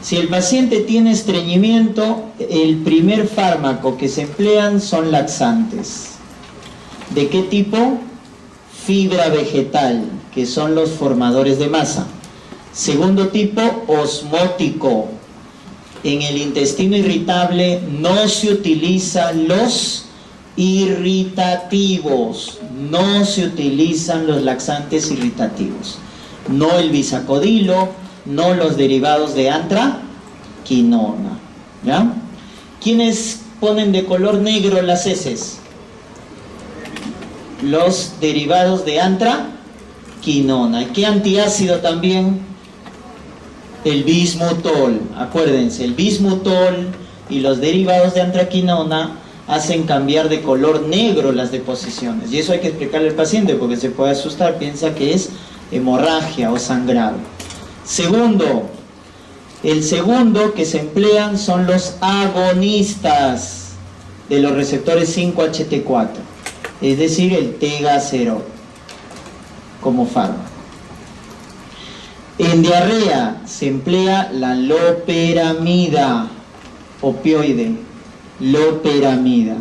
Si el paciente tiene estreñimiento, el primer fármaco que se emplean son laxantes. ¿De qué tipo? Fibra vegetal, que son los formadores de masa. Segundo tipo, osmótico. En el intestino irritable no se utilizan los irritativos, no se utilizan los laxantes irritativos, no el bisacodilo, no los derivados de antraquinona, ¿ya? ¿Quiénes ponen de color negro las heces? Los derivados de antraquinona. ¿Y qué antiácido también? El bismutol. Acuérdense, el bismutol y los derivados de antraquinona hacen cambiar de color negro las deposiciones. Y eso hay que explicarle al paciente porque se puede asustar, piensa que es hemorragia o sangrado. Segundo, el segundo que se emplean son los agonistas de los receptores 5-HT4, es decir, el Tegacero como fármaco. En diarrea se emplea la loperamida, opioide, loperamida.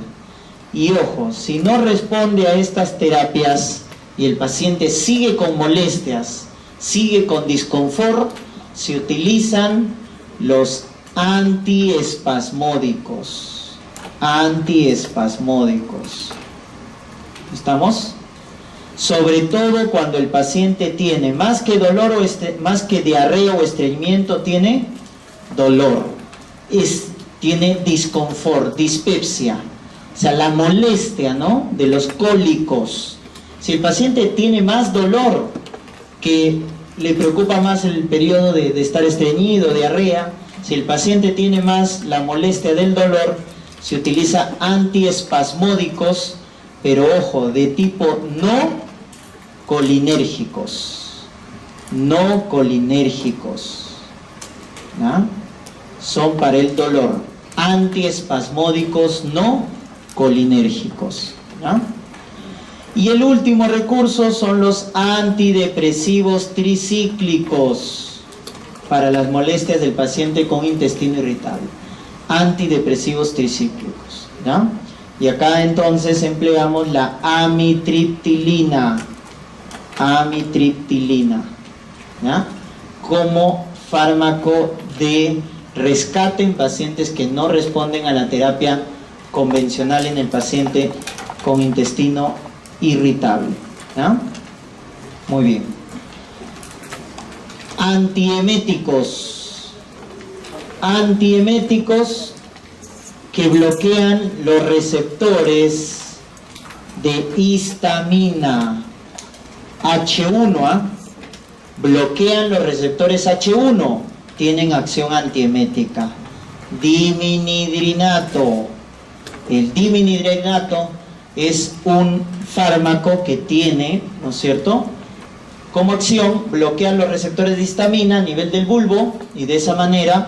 Y ojo, si no responde a estas terapias y el paciente sigue con molestias, sigue con disconfort, se utilizan los antiespasmódicos. Antiespasmódicos. ¿Estamos? Sobre todo cuando el paciente tiene más que dolor o más que diarrea o estreñimiento, tiene dolor, tiene disconfort, dispepsia, o sea, la molestia, ¿no?, de los cólicos. Si el paciente tiene más dolor, que le preocupa más el periodo de estar estreñido, diarrea, si el paciente tiene más la molestia del dolor, se utiliza antiespasmódicos, pero ojo, de tipo no colinérgicos. No colinérgicos, ¿no? Son para el dolor. Antiespasmódicos no colinérgicos, ¿no? Y el último recurso son los antidepresivos tricíclicos para las molestias del paciente con intestino irritable. Antidepresivos tricíclicos, ¿no? Y acá entonces empleamos la amitriptilina. Amitriptilina, ¿ya?, como fármaco de rescate en pacientes que no responden a la terapia convencional en el paciente con intestino irritable. ¿Ya? Muy bien. Antieméticos. Antieméticos que bloquean los receptores de histamina H1, bloquean los receptores H1, tienen acción antiemética. Diminidrinato. El diminidrinato es un fármaco que tiene, ¿no es cierto?, como acción bloquear los receptores de histamina a nivel del bulbo y de esa manera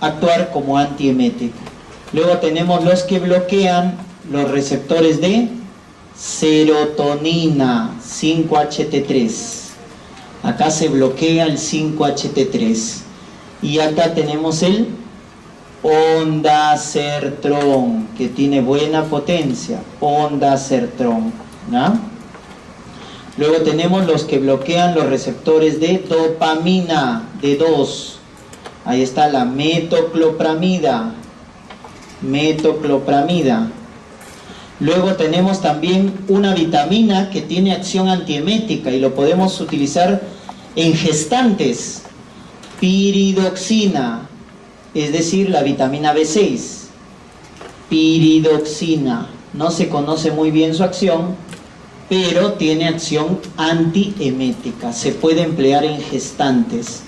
actuar como antiemético. Luego tenemos los que bloquean los receptores de serotonina, 5-HT3. Acá se bloquea el 5-HT3. Y acá tenemos el ondansetron, que tiene buena potencia, ondansetron, ¿no? Luego tenemos los que bloquean los receptores de dopamina, D2. Ahí está la metoclopramida, metoclopramida. Luego tenemos también una vitamina que tiene acción antiemética y lo podemos utilizar en gestantes, piridoxina, es decir, la vitamina B6, piridoxina. No se conoce muy bien su acción, pero tiene acción antiemética, se puede emplear en gestantes.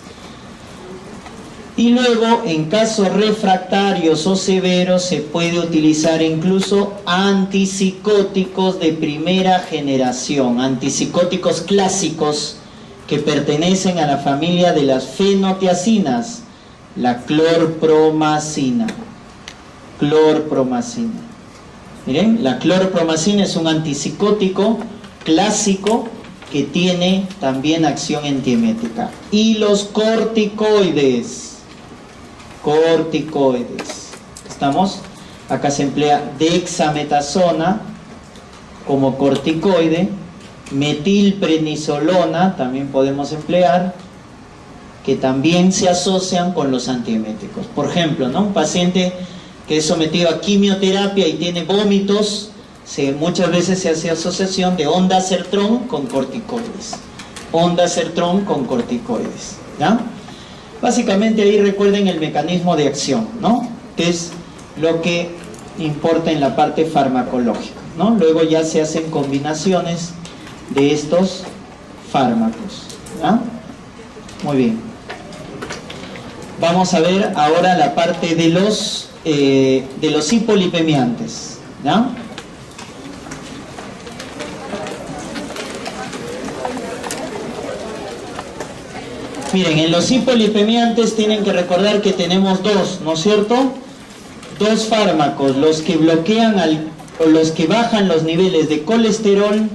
Y luego, en casos refractarios o severos, se puede utilizar incluso antipsicóticos de primera generación, antipsicóticos clásicos que pertenecen a la familia de las fenotiacinas, la clorpromacina. Clorpromacina. Miren, la clorpromacina es un antipsicótico clásico que tiene también acción antiemética. Y los corticoides. Corticoides. ¿Estamos? Acá se emplea dexametasona como corticoide, metilprednisolona también podemos emplear, que también se asocian con los antieméticos. Por ejemplo, ¿no?, un paciente que es sometido a quimioterapia y tiene vómitos, muchas veces se hace asociación de ondansetron con corticoides. Ondansetron con corticoides, ¿ya? Básicamente ahí recuerden el mecanismo de acción, ¿no?, que es lo que importa en la parte farmacológica, ¿no? Luego ya se hacen combinaciones de estos fármacos, ¿ya? Muy bien. Vamos a ver ahora la parte de los hipolipemiantes, ¿ya? Miren, en los hipolipemiantes tienen que recordar que tenemos dos, ¿no es cierto?, dos fármacos, los que bloquean o los que bajan los niveles de colesterol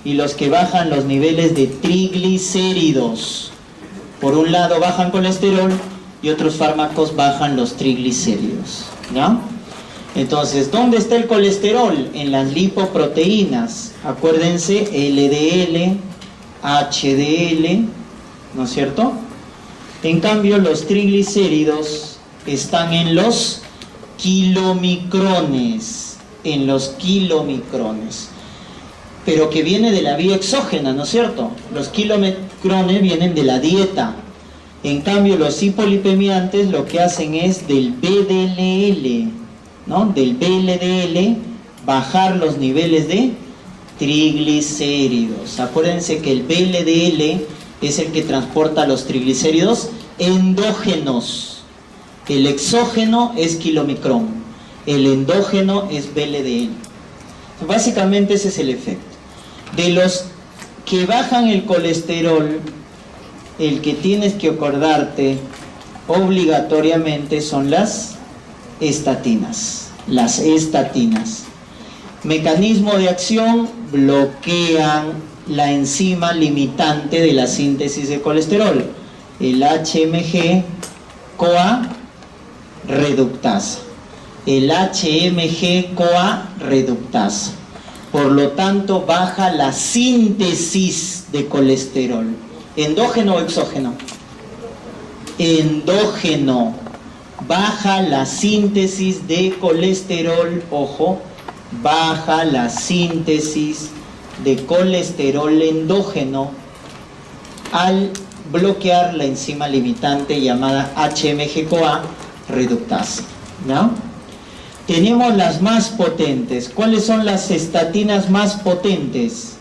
y los que bajan los niveles de triglicéridos. Por un lado bajan colesterol y otros fármacos bajan los triglicéridos, ¿no? Entonces, ¿dónde está el colesterol? En las lipoproteínas. Acuérdense, LDL, HDL, ¿no es cierto? En cambio, los triglicéridos están en los kilomicrones, pero que viene de la vía exógena, ¿no es cierto? Los kilomicrones vienen de la dieta. En cambio, los hipolipemiantes lo que hacen es del VDLL, ¿no?, del VLDL, bajar los niveles de triglicéridos. Acuérdense que el VLDL es el que transporta los triglicéridos endógenos. El exógeno es kilomicrón, el endógeno es VLDL. Básicamente ese es el efecto. De los que bajan el colesterol, el que tienes que acordarte obligatoriamente son las estatinas. Las estatinas. Mecanismo de acción: bloquean la enzima limitante de la síntesis de colesterol, el HMG-CoA reductasa. El HMG-CoA reductasa. Por lo tanto, baja la síntesis de colesterol. ¿Endógeno o exógeno? Endógeno. baja la síntesis de colesterol, ojo, baja la síntesis de colesterol endógeno al bloquear la enzima limitante llamada HMG-CoA reductasa, ¿no? Tenemos las más potentes. ¿Cuáles son las estatinas más potentes?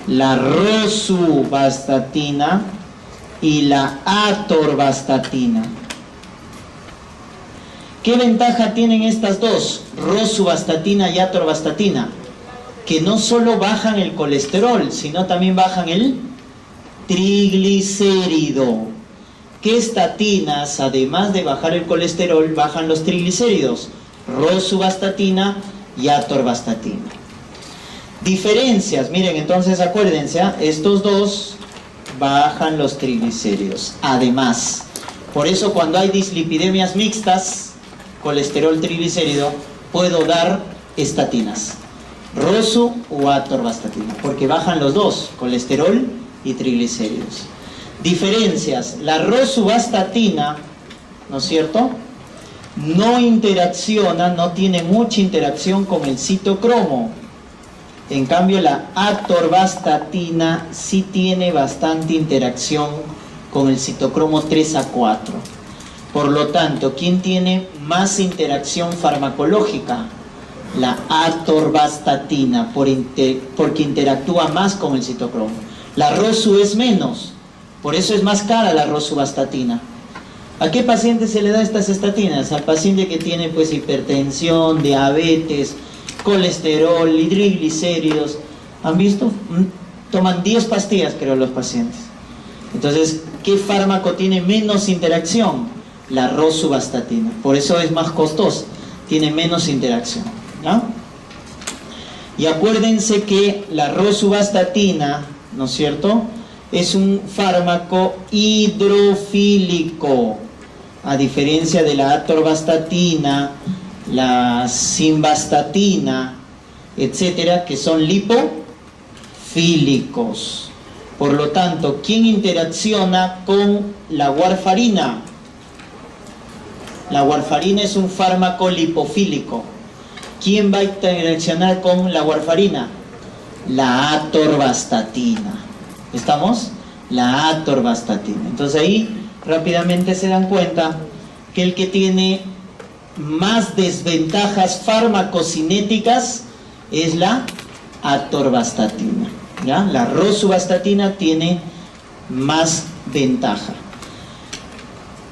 La rosuvastatina y la atorvastatina. ¿Qué ventaja tienen estas dos, rosuvastatina y atorvastatina? Que no solo bajan el colesterol, sino también bajan el triglicérido. ¿Qué estatinas, además de bajar el colesterol, bajan los triglicéridos? Rosuvastatina y atorvastatina. Diferencias, miren, entonces acuérdense, estos dos bajan los triglicéridos. Además, por eso cuando hay dislipidemias mixtas, colesterol triglicérido, puedo dar estatinas, rosu o atorvastatina, porque bajan los dos, colesterol y triglicéridos. Diferencias, la rosuvastatina, ¿no es cierto?, no interacciona, no tiene mucha interacción con el citocromo. En cambio, la atorvastatina sí tiene bastante interacción con el citocromo 3A4. Por lo tanto, ¿quién tiene más interacción farmacológica? La atorvastatina, porque interactúa más con el citocromo. La rosu es menos, por eso es más cara la rosuvastatina. ¿A qué paciente se le da estas estatinas? Al paciente que tiene pues hipertensión, diabetes, colesterol y triglicéridos. ¿Han visto? Toman 10 pastillas, creo, los pacientes. Entonces, ¿qué fármaco tiene menos interacción? La rosuvastatina. Por eso es más costosa. Tiene menos interacción, ¿no? Y acuérdense que la rosuvastatina, ¿no es cierto?, es un fármaco hidrofílico, a diferencia de la atorvastatina, la simvastatina, etcétera, que son lipofílicos. Por lo tanto, ¿quién interacciona con la warfarina? La warfarina es un fármaco lipofílico. ¿Quién va a interaccionar con la warfarina? La atorvastatina. ¿Estamos? La atorvastatina. Entonces ahí rápidamente se dan cuenta que el que tiene más desventajas farmacocinéticas es la atorvastatina, ¿ya? La rosuvastatina tiene más ventaja.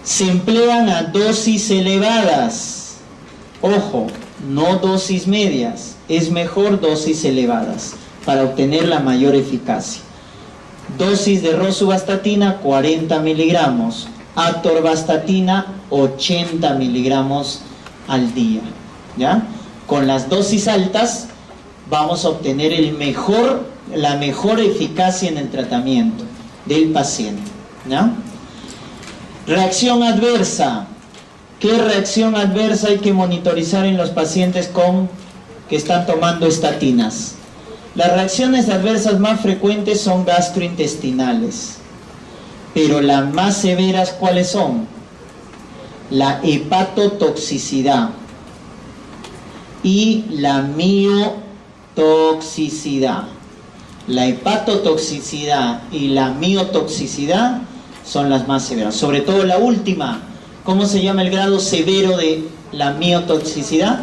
Se emplean a dosis elevadas. Ojo, no dosis medias. Es mejor dosis elevadas para obtener la mayor eficacia. Dosis de rosuvastatina 40 miligramos, atorvastatina 80 miligramos al día, ¿ya? Con las dosis altas vamos a obtener la mejor eficacia en el tratamiento del paciente, ¿ya? Reacción adversa. ¿Qué reacción adversa hay que monitorizar en los pacientes que están tomando estatinas? Las reacciones adversas más frecuentes son gastrointestinales, pero las más severas, ¿cuáles son? La hepatotoxicidad y la miotoxicidad. La hepatotoxicidad y la miotoxicidad son las más severas, sobre todo la última. ¿Cómo se llama el grado severo de la miotoxicidad?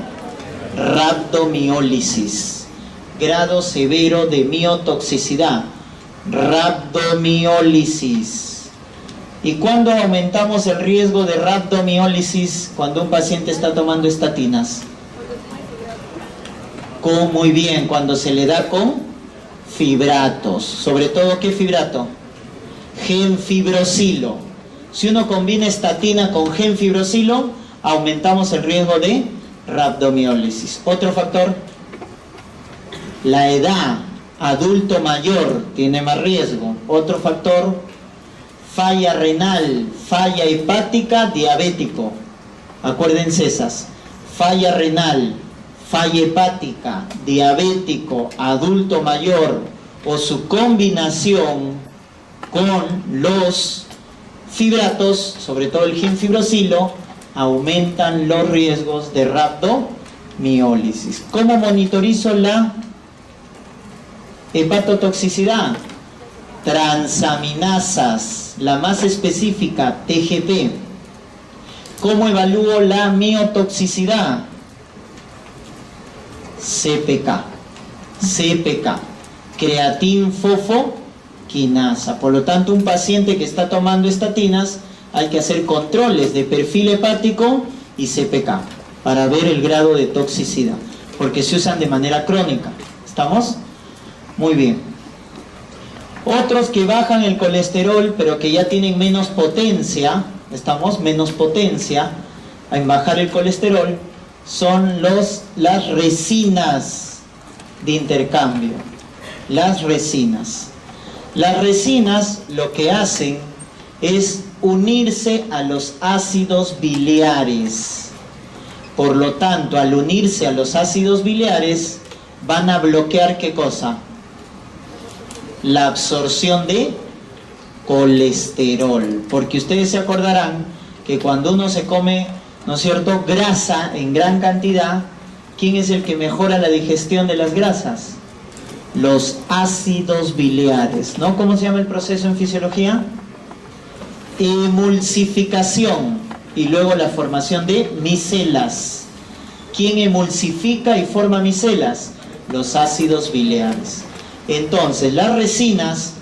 Rhabdomiólisis. Grado severo de miotoxicidad, rhabdomiólisis. ¿Y cuándo aumentamos el riesgo de rhabdomiólisis cuando un paciente está tomando estatinas? Muy bien, cuando se le da con fibratos. Sobre todo, ¿qué fibrato? Gemfibrosilo. Si uno combina estatina con gemfibrosilo, aumentamos el riesgo de rhabdomiólisis. Otro factor, la edad, adulto mayor tiene más riesgo. Otro factor, falla renal, falla hepática, diabético. Acuérdense esas. Falla renal, falla hepática, diabético, adulto mayor o su combinación con los fibratos, sobre todo el ginfibrosilo, aumentan los riesgos de rhabdomiólisis. ¿Cómo monitorizo la hepatotoxicidad? Transaminasas, la más específica, TGP. ¿Cómo evalúo la miotoxicidad? CPK, creatinfosfoquinasa. Por lo tanto, un paciente que está tomando estatinas, hay que hacer controles de perfil hepático y CPK para ver el grado de toxicidad, porque se usan de manera crónica. ¿Estamos? Muy bien. Otros que bajan el colesterol, pero que ya tienen menos potencia, ¿estamos? Menos potencia en bajar el colesterol, son las resinas de intercambio. Las resinas. Las resinas lo que hacen es unirse a los ácidos biliares. Por lo tanto, al unirse a los ácidos biliares, van a bloquear ¿qué cosa? La absorción de colesterol. Porque ustedes se acordarán que cuando uno se come, ¿no es cierto?, grasa en gran cantidad, ¿quién es el que mejora la digestión de las grasas? Los ácidos biliares, ¿no? ¿Cómo se llama el proceso en fisiología? Emulsificación y luego la formación de micelas. ¿Quién emulsifica y forma micelas? Los ácidos biliares. Entonces, las resinas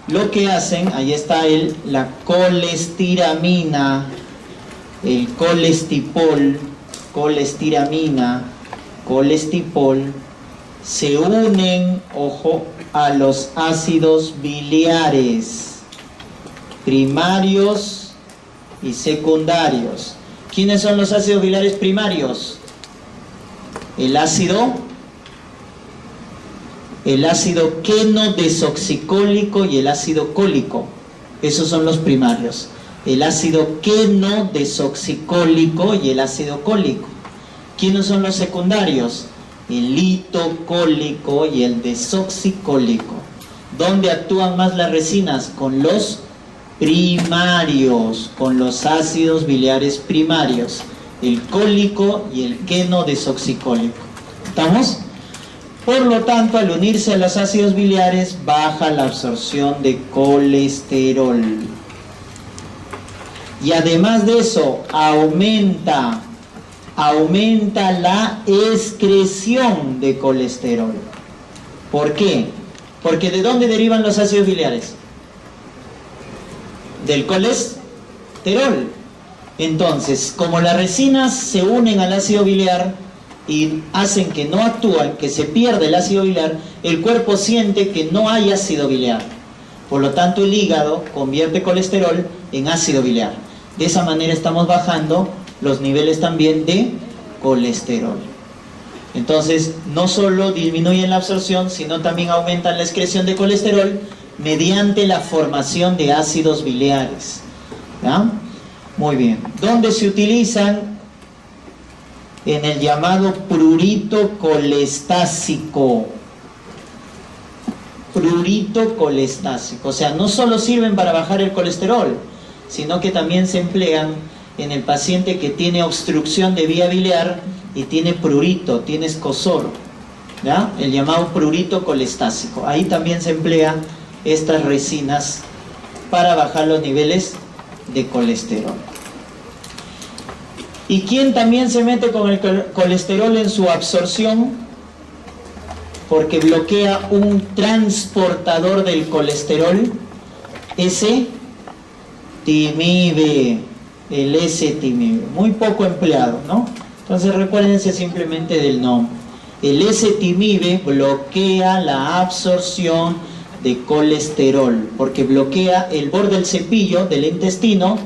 lo que hacen, ahí está la colestiramina, el colestipol, colestiramina, colestipol, se unen, ojo, a los ácidos biliares primarios y secundarios. ¿Quiénes son los ácidos biliares primarios? El ácido queno-desoxicólico y el ácido cólico. Esos son los primarios. El ácido queno-desoxicólico y el ácido cólico. ¿Quiénes son los secundarios? El litocólico y el desoxicólico. ¿Dónde actúan más las resinas? Con los primarios, con los ácidos biliares primarios, el cólico y el queno-desoxicólico. ¿Estamos? Por lo tanto, al unirse a los ácidos biliares, baja la absorción de colesterol. Y además de eso, aumenta la excreción de colesterol. ¿Por qué? Porque ¿de dónde derivan los ácidos biliares? Del colesterol. Entonces, como las resinas se unen al ácido biliar y hacen que no actúan, que se pierde el ácido biliar, el cuerpo siente que no hay ácido biliar. Por lo tanto, el hígado convierte colesterol en ácido biliar. De esa manera estamos bajando los niveles también de colesterol. Entonces, no solo disminuyen la absorción, sino también aumentan la excreción de colesterol mediante la formación de ácidos biliares. ¿Ya? Muy bien. ¿Dónde se utilizan? En el llamado prurito colestásico. Prurito colestásico. O sea, no solo sirven para bajar el colesterol, sino que también se emplean en el paciente que tiene obstrucción de vía biliar y tiene prurito, tiene escozor, ¿ya? El llamado prurito colestásico. Ahí también se emplean estas resinas para bajar los niveles de colesterol. ¿Y quién también se mete con el colesterol en su absorción? Porque bloquea un transportador del colesterol, S-timibe, el S-timibe, muy poco empleado, ¿no? Entonces recuérdense simplemente del nombre. El S-timibe bloquea la absorción de colesterol, porque bloquea el borde del cepillo del intestino,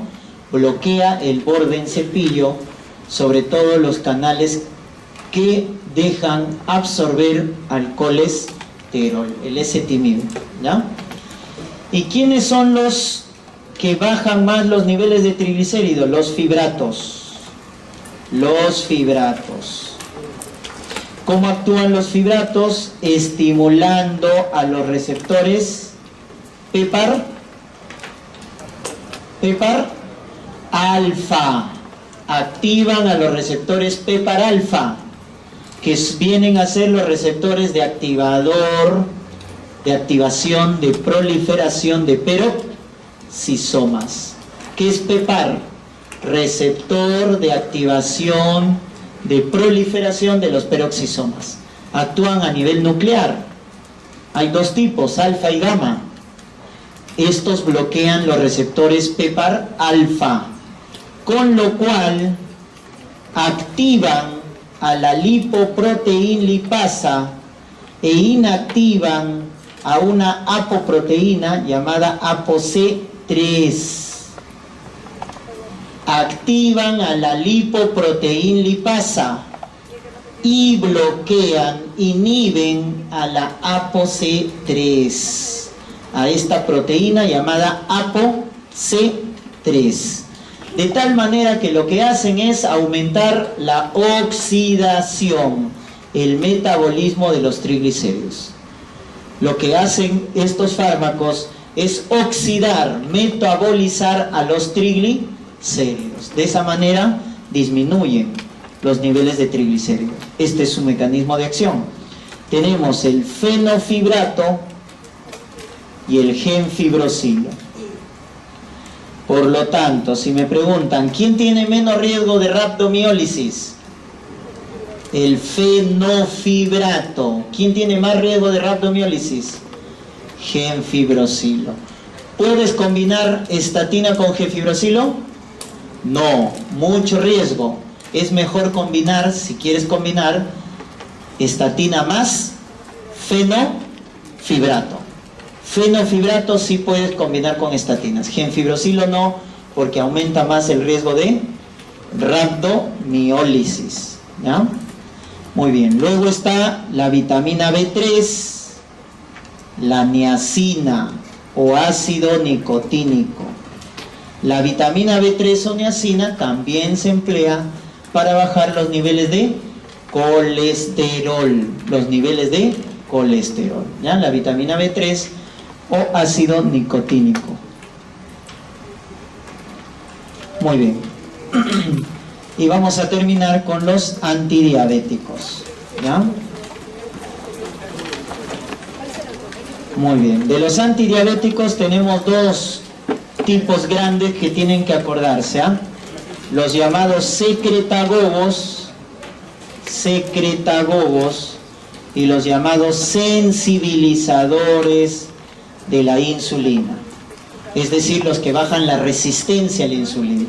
bloquea el borde en cepillo, sobre todo los canales que dejan absorber al colesterol, el S-timibe, ¿ya? ¿Y quiénes son los que bajan más los niveles de triglicéridos? Los fibratos. Los fibratos. ¿Cómo actúan los fibratos? Estimulando a los receptores PPAR PEPAR alfa. Activan a los receptores PEPAR alfa, que vienen a ser los receptores de activador, de activación, de proliferación de peroxisomas. ¿Qué es PEPAR? Receptor de activación, de proliferación de los peroxisomas. Actúan a nivel nuclear. Hay dos tipos, alfa y gamma. Estos bloquean los receptores PEPAR alfa, con lo cual activan a la lipoproteína lipasa e inactivan a una apoproteína llamada ApoC3. Activan a la lipoproteína lipasa y bloquean, inhiben a la ApoC3, a esta proteína llamada ApoC3. De tal manera que lo que hacen es aumentar la oxidación, el metabolismo de los triglicéridos. Lo que hacen estos fármacos es oxidar, metabolizar a los triglicéridos. De esa manera disminuyen los niveles de triglicéridos. Este es su mecanismo de acción. Tenemos el fenofibrato y el gemfibrosilo. Por lo tanto, si me preguntan, ¿quién tiene menos riesgo de rhabdomiólisis? El fenofibrato. ¿Quién tiene más riesgo de rhabdomiólisis? Gemfibrosilo. ¿Puedes combinar estatina con gemfibrosilo? No, mucho riesgo. Es mejor combinar, si quieres combinar, estatina más fenofibrato. Fenofibrato sí puedes combinar con estatinas. Gemfibrosilo no, porque aumenta más el riesgo de rhabdomiólisis. ¿Ya? Muy bien. Luego está la vitamina B3, la niacina o ácido nicotínico. La vitamina B3 o niacina también se emplea para bajar los niveles de colesterol. Los niveles de colesterol. ¿Ya? La vitamina B3 o ácido nicotínico. Muy bien. Y vamos a terminar con los antidiabéticos. ¿Ya? Muy bien. De los antidiabéticos tenemos dos tipos grandes que tienen que acordarse. ¿Ah? Los llamados secretagogos y los llamados sensibilizadores de la insulina, es decir, los que bajan la resistencia a la insulina.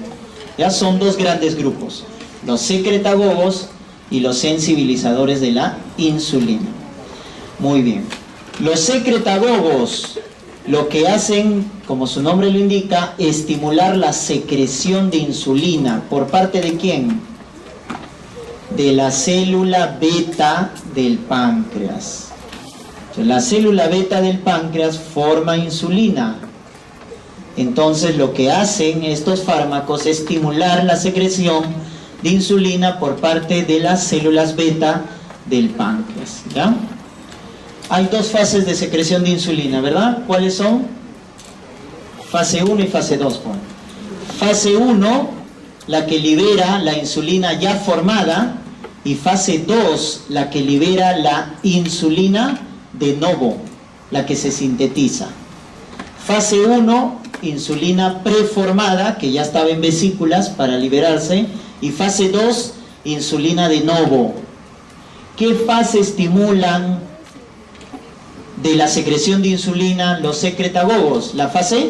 Ya son dos grandes grupos, los secretagogos y los sensibilizadores de la insulina. Muy bien. Los secretagogos lo que hacen, como su nombre lo indica, estimular la secreción de insulina. ¿Por parte de quién? De la célula beta del páncreas. La célula beta del páncreas forma insulina. Entonces lo que hacen estos fármacos es estimular la secreción de insulina por parte de las células beta del páncreas. ¿Ya? Hay dos fases de secreción de insulina, ¿verdad? ¿Cuáles son? Fase 1 y fase 2. Bueno. Fase 1, la que libera la insulina ya formada, y fase 2, la que libera la insulina de novo, la que se sintetiza. Fase 1, insulina preformada, que ya estaba en vesículas para liberarse, y fase 2, insulina de novo. ¿Qué fase estimulan de la secreción de insulina los secretagogos? La fase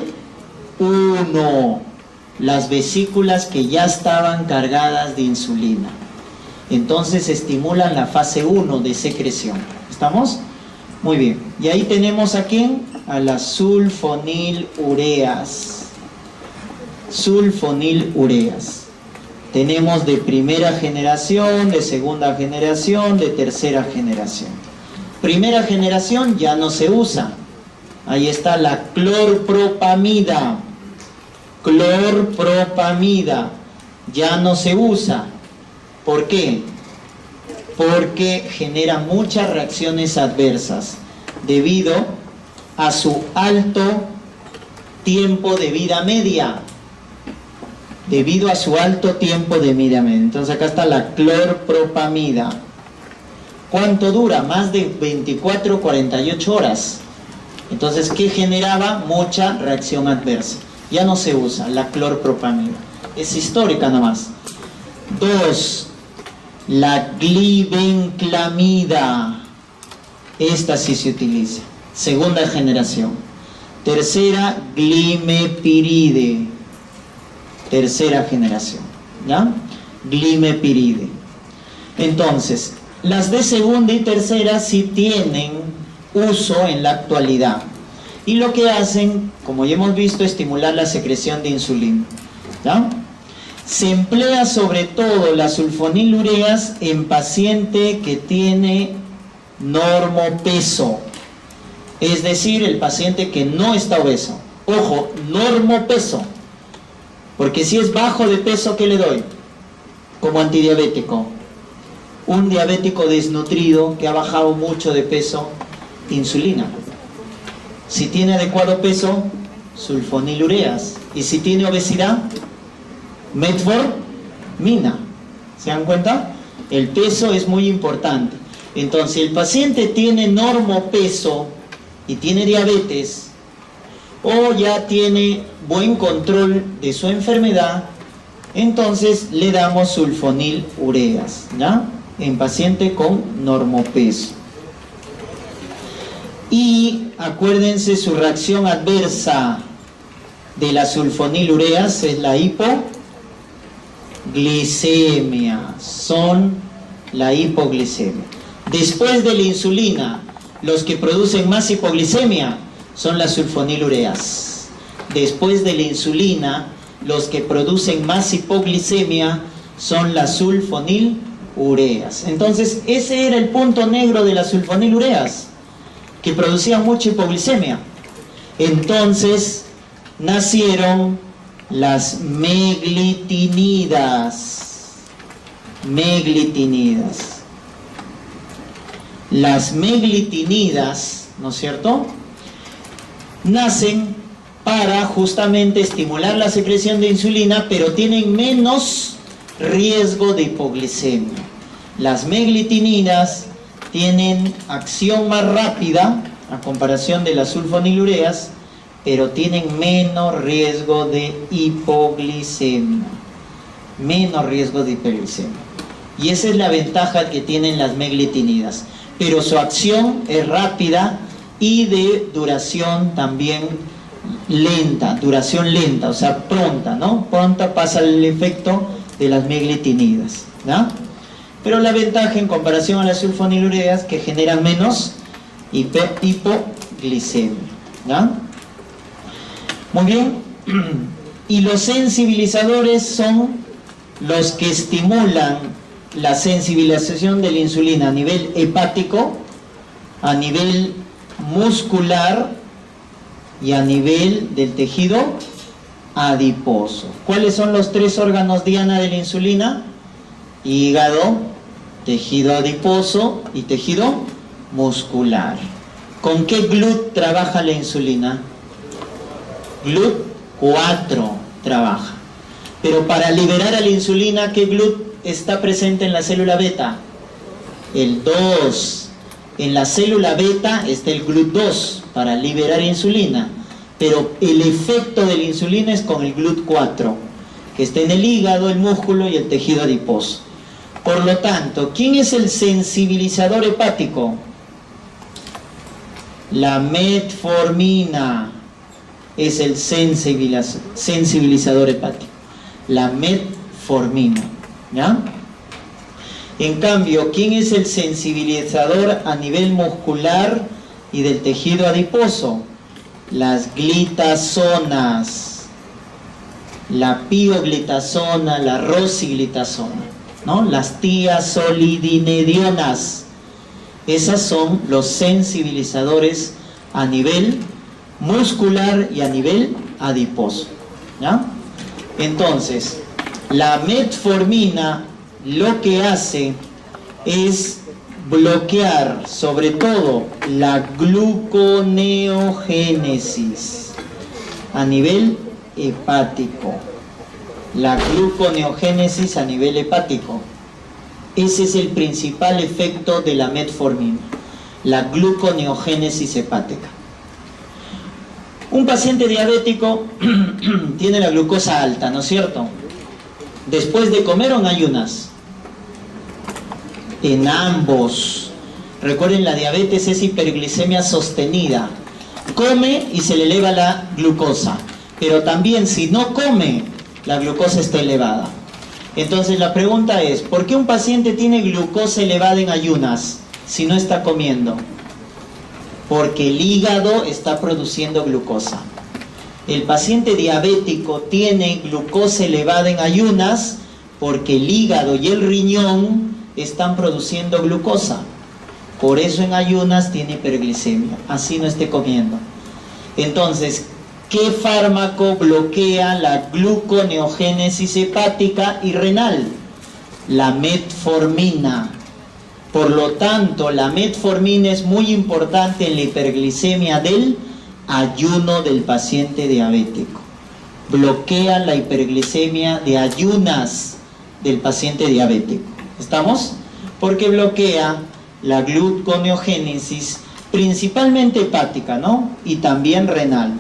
1, las vesículas que ya estaban cargadas de insulina. Entonces estimulan la fase 1 de secreción. ¿Estamos? Muy bien. Y ahí tenemos a quién, a las sulfonilureas. Sulfonilureas. Tenemos de primera generación, de segunda generación, de tercera generación. Primera generación ya no se usa. Ahí está la clorpropamida. Clorpropamida ya no se usa. ¿Por qué? Porque genera muchas reacciones adversas debido a su alto tiempo de vida media. debido a su alto tiempo de vida media. Entonces acá está la clorpropamida. ¿Cuánto dura? Más de 24, 48 horas. Entonces, ¿qué generaba? Mucha reacción adversa. Ya no se usa la clorpropamida. Es histórica nomás. 2. La glibenclamida. Esta sí se utiliza. Segunda generación. Tercera, glimepiride. Tercera generación. ¿Ya? Glimepiride. Entonces, las de segunda y tercera sí tienen uso en la actualidad. Y lo que hacen, como ya hemos visto, es estimular la secreción de insulina. ¿Ya? Se emplea sobre todo las sulfonilureas en paciente que tiene normopeso. Es decir, el paciente que no está obeso. Ojo, normopeso. Porque si es bajo de peso, ¿qué le doy? Como antidiabético. Un diabético desnutrido que ha bajado mucho de peso, insulina. Si tiene adecuado peso, sulfonilureas. Y si tiene obesidad, metformina. ¿Se dan cuenta? El peso es muy importante. Entonces, si el paciente tiene normopeso y tiene diabetes, o ya tiene buen control de su enfermedad, entonces le damos sulfonilureas, ¿ya? En paciente con normopeso. Y acuérdense, su reacción adversa de las sulfonilureas es la hipoglicemia. Son la hipoglicemia. Después de la insulina, los que producen más hipoglicemia son las sulfonilureas. Después de la insulina, los que producen más hipoglicemia son las sulfonilureas. Entonces, ese era el punto negro de las sulfonilureas, que producían mucha hipoglicemia. Entonces, nacieron las meglitinidas. Meglitinidas. Las meglitinidas, ¿no es cierto?, nacen para justamente estimular la secreción de insulina, pero tienen menos riesgo de hipoglicemia. Las meglitinidas tienen acción más rápida a comparación de las sulfonilureas, pero tienen menos riesgo de hipoglicemia. Menos riesgo de hipoglicemia. Y esa es la ventaja que tienen las meglitinidas. Pero su acción es rápida y de duración también lenta, duración lenta, o sea, pronta, ¿no? Pronta pasa el efecto de las meglitinidas, ¿no? Pero la ventaja en comparación a las sulfonilureas que generan menos hipoglicemia, ¿no? Muy bien. Y los sensibilizadores son los que estimulan la sensibilización de la insulina a nivel hepático, a nivel muscular y a nivel del tejido adiposo. ¿Cuáles son los tres órganos diana de la insulina? Hígado, tejido adiposo y tejido muscular. ¿Con qué GLUT trabaja la insulina? GLUT4 trabaja. Pero para liberar a la insulina, ¿qué GLUT está presente en la célula beta? El 2. En la célula beta está el GLUT2 para liberar insulina, pero el efecto de la insulina es con el GLUT4, que está en el hígado, el músculo y el tejido adiposo. Por lo tanto, ¿quién es el sensibilizador hepático? La metformina es el sensibilizador hepático. La metformina, ¿ya? En cambio, ¿quién es el sensibilizador a nivel muscular y del tejido adiposo? Las glitazonas, la pioglitazona, la rosiglitazona, ¿no? Las tiazolidinedionas. Esas son los sensibilizadores a nivel muscular y a nivel adiposo, ¿ya? Entonces, la metformina lo que hace es bloquear sobre todo la gluconeogénesis a nivel hepático. la gluconeogénesis a nivel hepático. Ese es el principal efecto de la metformina, la gluconeogénesis hepática. Un paciente diabético tiene la glucosa alta, ¿no es cierto? Después de comer o en ayunas. En ambos. Recuerden, la diabetes es hiperglicemia sostenida. Come y se le eleva la glucosa. Pero también si no come, la glucosa está elevada. Entonces la pregunta es, ¿por qué un paciente tiene glucosa elevada en ayunas si no está comiendo? Porque el hígado está produciendo glucosa. El paciente diabético tiene glucosa elevada en ayunas porque el hígado y el riñón están produciendo glucosa. Por eso en ayunas tiene hiperglicemia, así no esté comiendo. Entonces, ¿qué fármaco bloquea la gluconeogénesis hepática y renal? La metformina. Por lo tanto, la metformina es muy importante en la hiperglicemia del ayuno del paciente diabético. Bloquea la hiperglicemia de ayunas del paciente diabético. ¿Estamos? Porque bloquea la gluconeogénesis principalmente hepática, ¿no? Y también renal.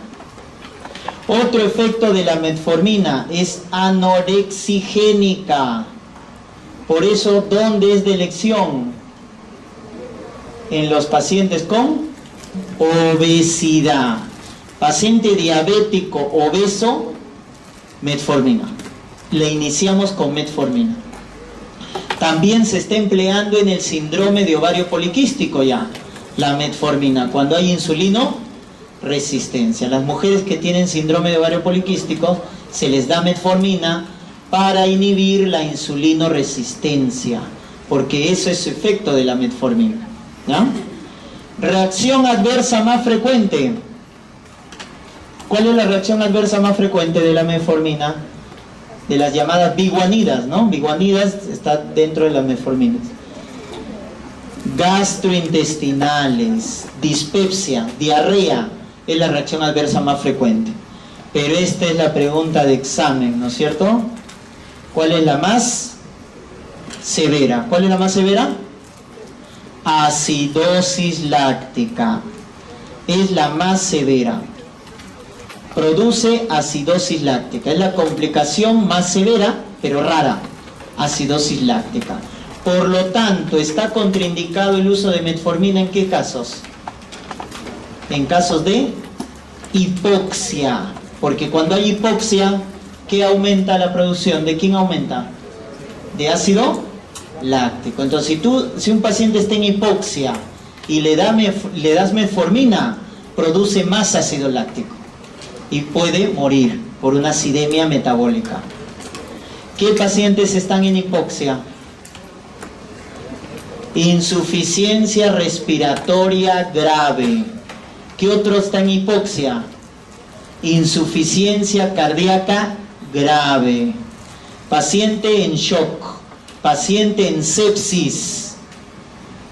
Otro efecto de la metformina es anorexigénica. Por eso, ¿dónde es de elección? En los pacientes con obesidad. Paciente diabético obeso, metformina. Le iniciamos con metformina. También se está empleando en el síndrome de ovario poliquístico ya, la metformina, cuando hay insulino resistencia. Las mujeres que tienen síndrome de ovario poliquístico se les da metformina para inhibir la insulino resistencia, porque eso es el efecto de la metformina. ¿Ya? Reacción adversa más frecuente. ¿Cuál es la reacción adversa más frecuente de la metformina? De las llamadas biguanidas, ¿no? Biguanidas está dentro de las metforminas. Gastrointestinales, dispepsia, diarrea es la reacción adversa más frecuente. Pero esta es la pregunta de examen, ¿no es cierto? ¿Cuál es la más severa? ¿Cuál es la más severa? Acidosis láctica. Es la más severa. Produce acidosis láctica. Es la complicación más severa, pero rara. Acidosis láctica. Por lo tanto, está contraindicado el uso de metformina ¿en qué casos? En casos de hipoxia. Porque cuando hay hipoxia, ¿qué aumenta la producción? ¿De quién aumenta? De ácido láctico. Entonces, si un paciente está en hipoxia y le das metformina, produce más ácido láctico y puede morir por una acidemia metabólica. ¿Qué pacientes están en hipoxia? Insuficiencia respiratoria grave. ¿Qué otro está en hipoxia? Insuficiencia cardíaca grave. Paciente en shock. Paciente en sepsis.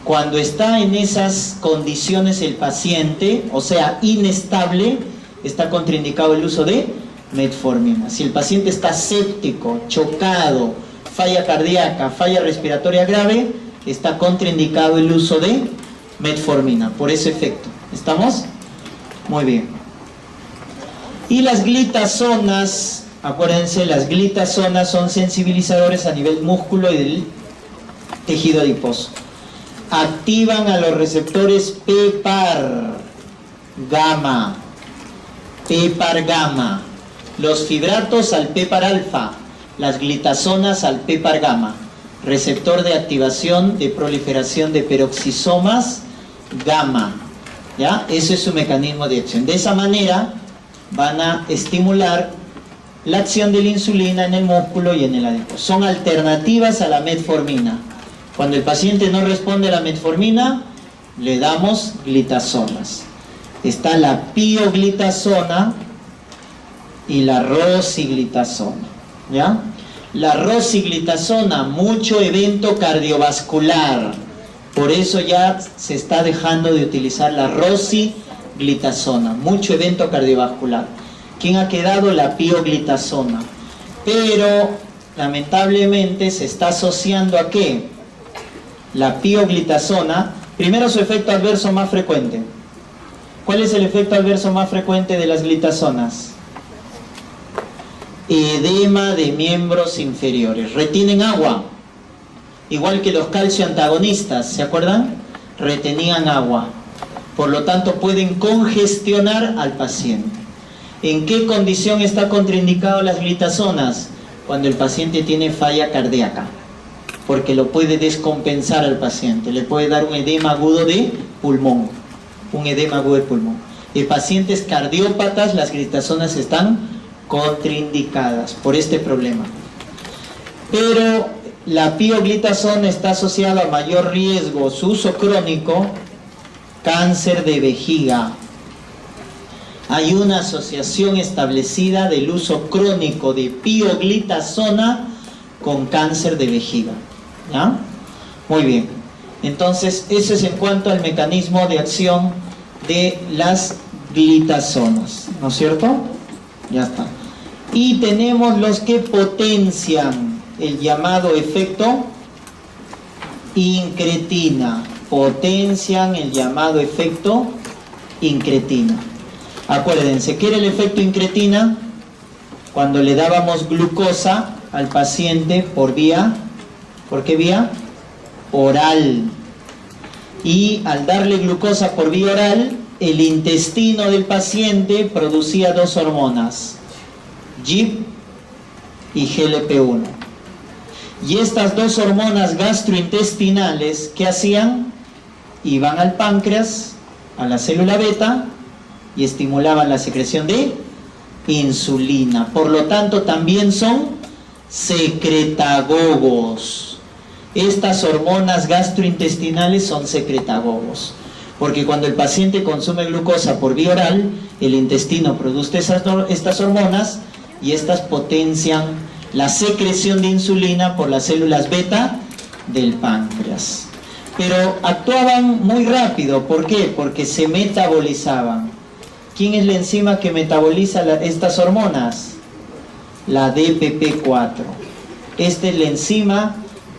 Cuando está en esas condiciones el paciente, o sea, inestable, está contraindicado el uso de metformina. Si el paciente está séptico, chocado, falla cardíaca, falla respiratoria grave, está contraindicado el uso de metformina por ese efecto. ¿Estamos? Muy bien. Y las glitazonas, acuérdense, las glitazonas son sensibilizadores a nivel músculo y del tejido adiposo. Activan a los receptores PPAR gamma. PPAR gamma. Los fibratos al PPAR alfa. Las glitazonas al PPAR gamma. Receptor de activación de proliferación de peroxisomas gamma. ¿Ya? Ese es su mecanismo de acción. De esa manera van a estimular la acción de la insulina en el músculo y en el adiposo. Son alternativas a la metformina. Cuando el paciente no responde a la metformina, le damos glitazonas. Está la pioglitazona y la rosiglitazona. ¿Ya? La rosiglitazona, mucho evento cardiovascular. Por eso ya se está dejando de utilizar la rosiglitazona. Mucho evento cardiovascular. ¿Quién ha quedado? La pioglitazona. pero lamentablemente se está asociando ¿a qué? La pioglitazona. Primero, su efecto adverso más frecuente. ¿Cuál es el efecto adverso más frecuente de las glitazonas? Edema de miembros inferiores. Retienen agua, igual que los calcio antagonistas, ¿se acuerdan? Retenían agua, por lo tanto pueden congestionar al paciente. ¿En qué condición está contraindicado las glitazonas? Cuando el paciente tiene falla cardíaca, porque lo puede descompensar al paciente, le puede dar un edema agudo de pulmón, En pacientes cardiópatas las glitazonas están contraindicadas por este problema. Pero la pioglitazona está asociada a mayor riesgo, su uso crónico, cáncer de vejiga. Hay una asociación establecida del uso crónico de pioglitazona con cáncer de vejiga. ¿Ya? Muy bien. Entonces, eso es en cuanto al mecanismo de acción de las glitazonas, ¿no es cierto? Ya está. Y tenemos los que potencian el llamado efecto incretina. Potencian el llamado efecto incretina. Acuérdense, ¿qué era el efecto incretina? Cuando le dábamos glucosa al paciente ¿por qué vía? Oral. Y al darle glucosa por vía oral, el intestino del paciente producía dos hormonas, GIP y GLP-1. Y estas dos hormonas gastrointestinales, ¿qué hacían? Iban al páncreas, a la célula beta, y estimulaban la secreción de insulina. Por lo tanto, también son secretagogos. Estas hormonas gastrointestinales son secretagogos, porque cuando el paciente consume glucosa por vía oral, el intestino produce estas hormonas y estas potencian la secreción de insulina por las células beta del páncreas. Pero actuaban muy rápido. ¿Por qué? Porque se metabolizaban. ¿Quién es la enzima que metaboliza estas hormonas? La DPP4. Esta es la enzima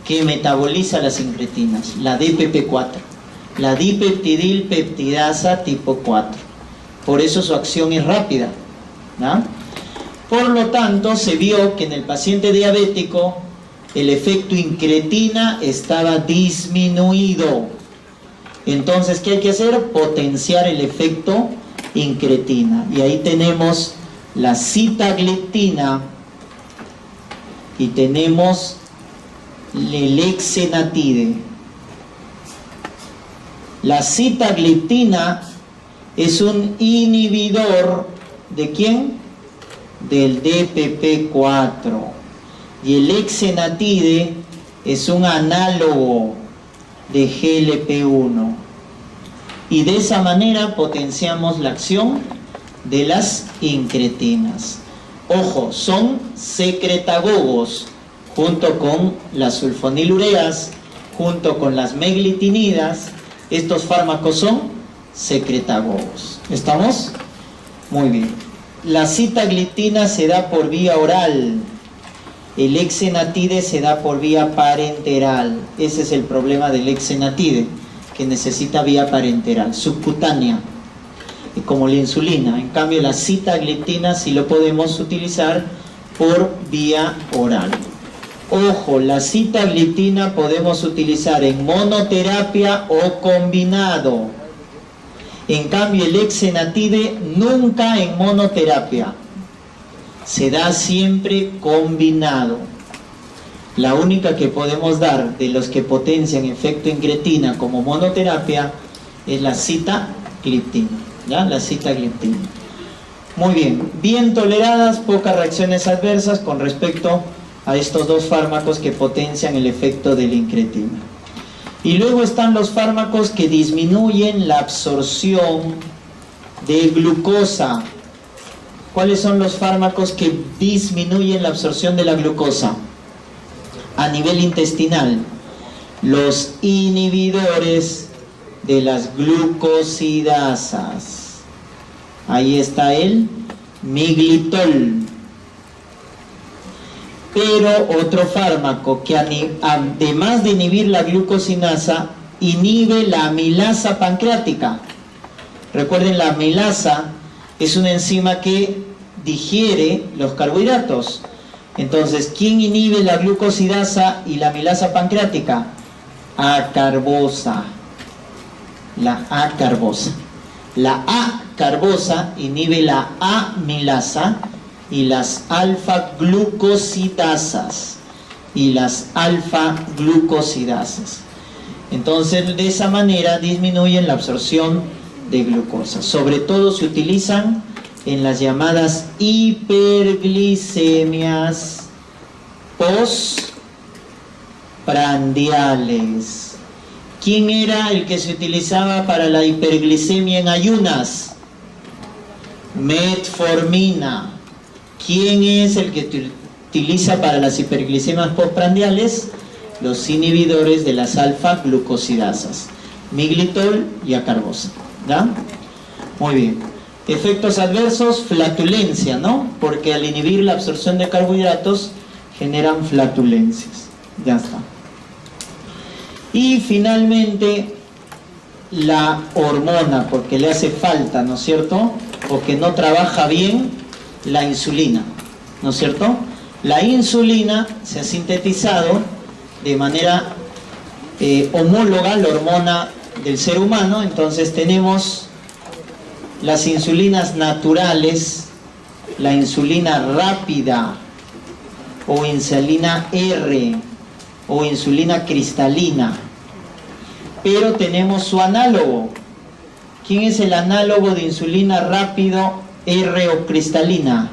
que metaboliza las incretinas, la DPP4, la dipeptidilpeptidasa tipo 4. Por eso su acción es rápida, ¿no? Por lo tanto, se vio que en el paciente diabético el efecto incretina estaba disminuido. Entonces, ¿qué hay que hacer? Potenciar el efecto incretina. Y ahí tenemos la sitagliptina y tenemos el lexenatide. La sitagliptina es un inhibidor ¿de quién? Del DPP4. Y el lexenatide es un análogo de GLP-1. Y de esa manera potenciamos la acción de las incretinas. Ojo, son secretagogos, junto con las sulfonilureas, junto con las meglitinidas. Estos fármacos son secretagogos. ¿Estamos? Muy bien. La sitagliptina se da por vía oral. El lexenatide se da por vía parenteral. Ese es el problema del lexenatide, que necesita vía parenteral, subcutánea, como la insulina. En cambio, la sitagliptina sí lo podemos utilizar por vía oral. Ojo, la sitagliptina podemos utilizar en monoterapia o combinado. En cambio, el lexenatide nunca en monoterapia. Se da siempre combinado. La única que podemos dar de los que potencian efecto incretina como monoterapia es la sitagliptina. ¿Ya? La sitagliptina. Muy bien. Bien toleradas, pocas reacciones adversas con respecto a estos dos fármacos que potencian el efecto de la incretina. Y luego están los fármacos que disminuyen la absorción de glucosa. ¿Cuáles son los fármacos que disminuyen la absorción de la glucosa a nivel intestinal? Los inhibidores de las glucosidasas. Ahí está el miglitol. Pero otro fármaco que además de inhibir la glucosinasa, inhibe la amilasa pancreática. Recuerden, la amilasa es una enzima que digiere los carbohidratos. Entonces, ¿quién inhibe la glucosidasa y la amilasa pancreática? A-carbosa. La A-carbosa. La A-carbosa inhibe la amilasa y las alfa-glucosidasas. Entonces, de esa manera disminuyen la absorción de glucosa. Sobre todo se utilizan en las llamadas hiperglicemias postprandiales. ¿Quién era el que se utilizaba para la hiperglicemia en ayunas? Metformina. ¿Quién es el que utiliza para las hiperglicemias postprandiales? Los inhibidores de las alfa-glucosidasas, miglitol y acarbosa. ¿Ya? Muy bien. Efectos adversos, flatulencia, ¿no? Porque al inhibir la absorción de carbohidratos generan flatulencias. Ya está. Y finalmente la hormona, porque le hace falta, ¿no es cierto? Porque no trabaja bien la insulina, ¿no es cierto? La insulina se ha sintetizado de manera homóloga, la hormona del ser humano. Entonces tenemos las insulinas naturales, la insulina rápida o insulina R o insulina cristalina, pero tenemos su análogo. ¿Quién es el análogo de insulina rápido R o cristalina?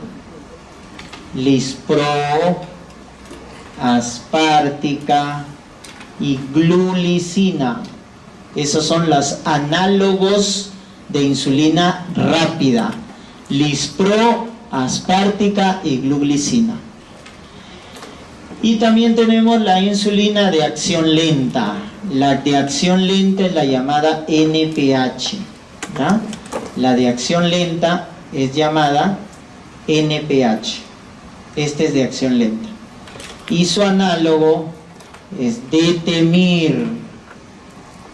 Lispro, aspartica y glulicina. Esos son los análogos de insulina rápida: lispro, aspartica y glulicina. Y también tenemos la insulina de acción lenta. La de acción lenta es la llamada NPH, ¿ya? La de acción lenta es llamada NPH. Este es de acción lenta. Y su análogo es detemir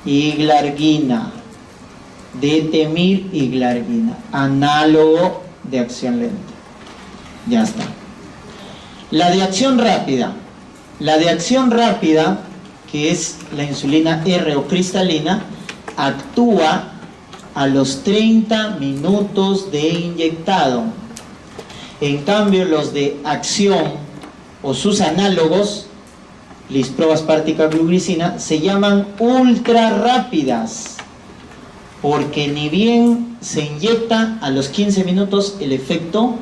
y glargina. Detemir y glargina. Análogo de acción lenta. Ya está. La de acción rápida. La de acción rápida, que es la insulina R o cristalina, actúa a los 30 minutos de inyectado. En cambio, los de acción o sus análogos, lispro, aspartica, glulicina, se llaman ultra rápidas, porque ni bien se inyecta, a los 15 minutos el efecto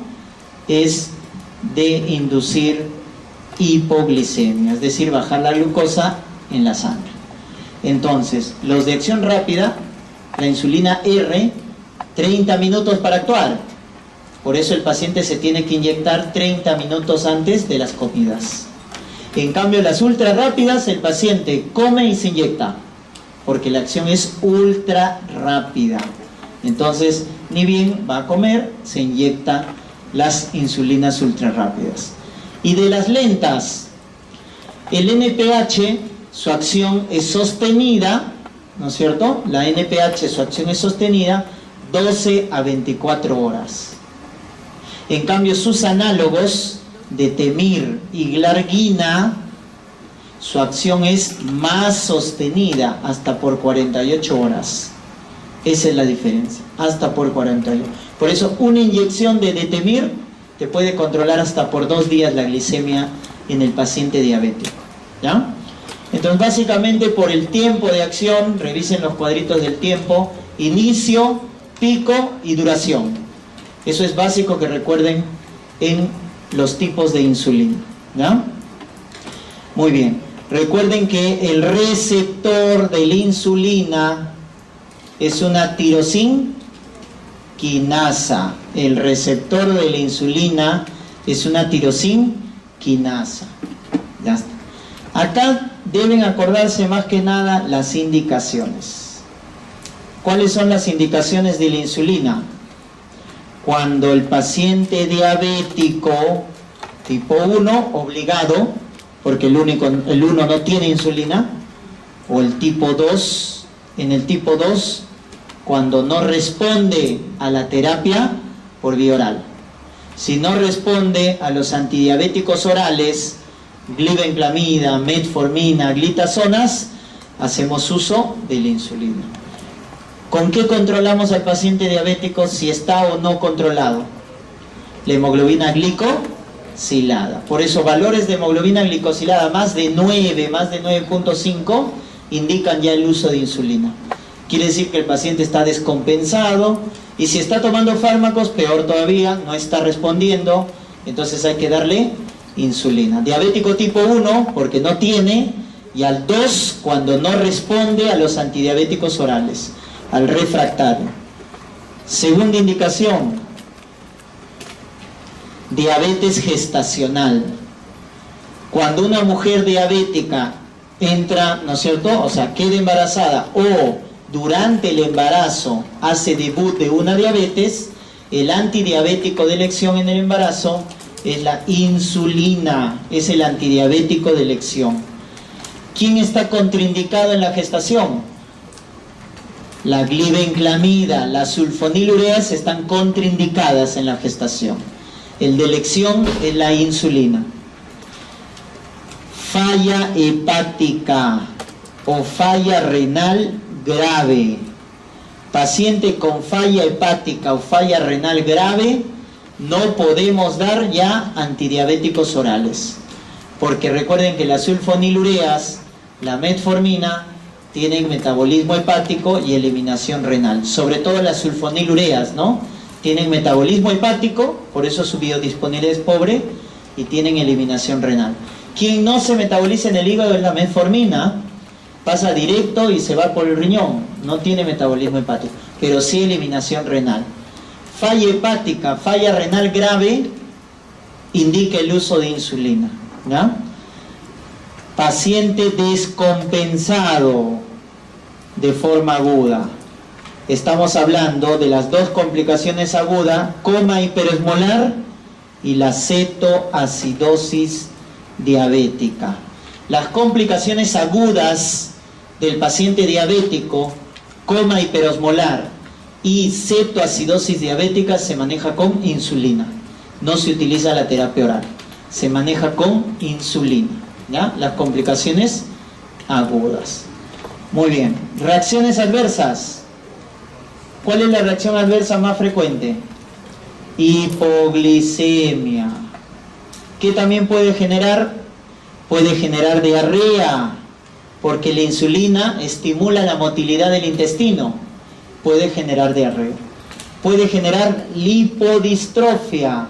es de inducir hipoglicemia, es decir, bajar la glucosa en la sangre. Entonces, los de acción rápida, la insulina R, 30 minutos para actuar. Por eso el paciente se tiene que inyectar 30 minutos antes de las comidas. En cambio, las ultra rápidas, el paciente come y se inyecta, porque la acción es ultra rápida. Entonces, ni bien va a comer, se inyecta las insulinas ultra rápidas. Y de las lentas, el NPH, su acción es sostenida, ¿no es cierto? La NPH, su acción es sostenida 12 a 24 horas. En cambio, sus análogos, detemir y glargina, su acción es más sostenida, hasta por 48 horas. Esa es la diferencia, hasta por 48. Por eso, una inyección de detemir te puede controlar hasta por 2 días la glicemia en el paciente diabético, ¿ya? Entonces, básicamente, por el tiempo de acción, revisen los cuadritos del tiempo: inicio, pico y duración. Eso es básico que recuerden en los tipos de insulina, ¿ya? Muy bien. Recuerden que el receptor de la insulina es una tirosin quinasa. El receptor de la insulina es una tirosin quinasa. Ya está. Acá deben acordarse más que nada las indicaciones. ¿Cuáles son las indicaciones de la insulina? Cuando el paciente diabético Tipo 1, obligado, porque el 1 no tiene insulina. O el tipo 2, en el tipo 2, cuando no responde a la terapia por vía oral. Si no responde a los antidiabéticos orales, glibenclamida, metformina, glitazonas, hacemos uso de la insulina. ¿Con qué controlamos al paciente diabético si está o no controlado? La hemoglobina glicosilada. Por eso valores de hemoglobina glicosilada más de 9, más de 9.5 indican ya el uso de insulina. Quiere decir que el paciente está descompensado, y si está tomando fármacos, peor todavía, no está respondiendo, entonces hay que darle insulina. Diabético tipo 1 porque no tiene, y al 2 cuando no responde a los antidiabéticos orales, al refractario. Segunda indicación, diabetes gestacional. Cuando una mujer diabética entra, ¿no es cierto?, o sea, queda embarazada o durante el embarazo hace debut de una diabetes, el antidiabético de elección en el embarazo es la insulina, es el antidiabético de elección. ¿Quién está contraindicado en la gestación? La glibenclamida, las sulfonilureas están contraindicadas en la gestación. El de elección es la insulina. Falla hepática o falla renal grave. Paciente con falla hepática o falla renal grave, no podemos dar ya antidiabéticos orales. Porque recuerden que las sulfonilureas, la metformina, tienen metabolismo hepático y eliminación renal. Sobre todo las sulfonilureas, ¿no? Tienen metabolismo hepático, por eso su biodisponibilidad es pobre, y tienen eliminación renal. Quien no se metaboliza en el hígado es la metformina, pasa directo y se va por el riñón, no tiene metabolismo hepático, pero sí eliminación renal. Falla hepática, falla renal grave, indica el uso de insulina, ¿ya? Paciente descompensado de forma aguda. Estamos hablando de las dos complicaciones agudas, coma hiperosmolar y la cetoacidosis diabética. Las complicaciones agudas del paciente diabético, coma hiperosmolar y cetoacidosis diabética, se maneja con insulina. No se utiliza la terapia oral, se maneja con insulina, ¿ya? Las complicaciones agudas. Muy bien. Reacciones adversas. ¿Cuál es la reacción adversa más frecuente? Hipoglicemia. ¿Qué también puede generar? Puede generar diarrea, porque la insulina estimula la motilidad del intestino. Puede generar diarrea. Puede generar lipodistrofia.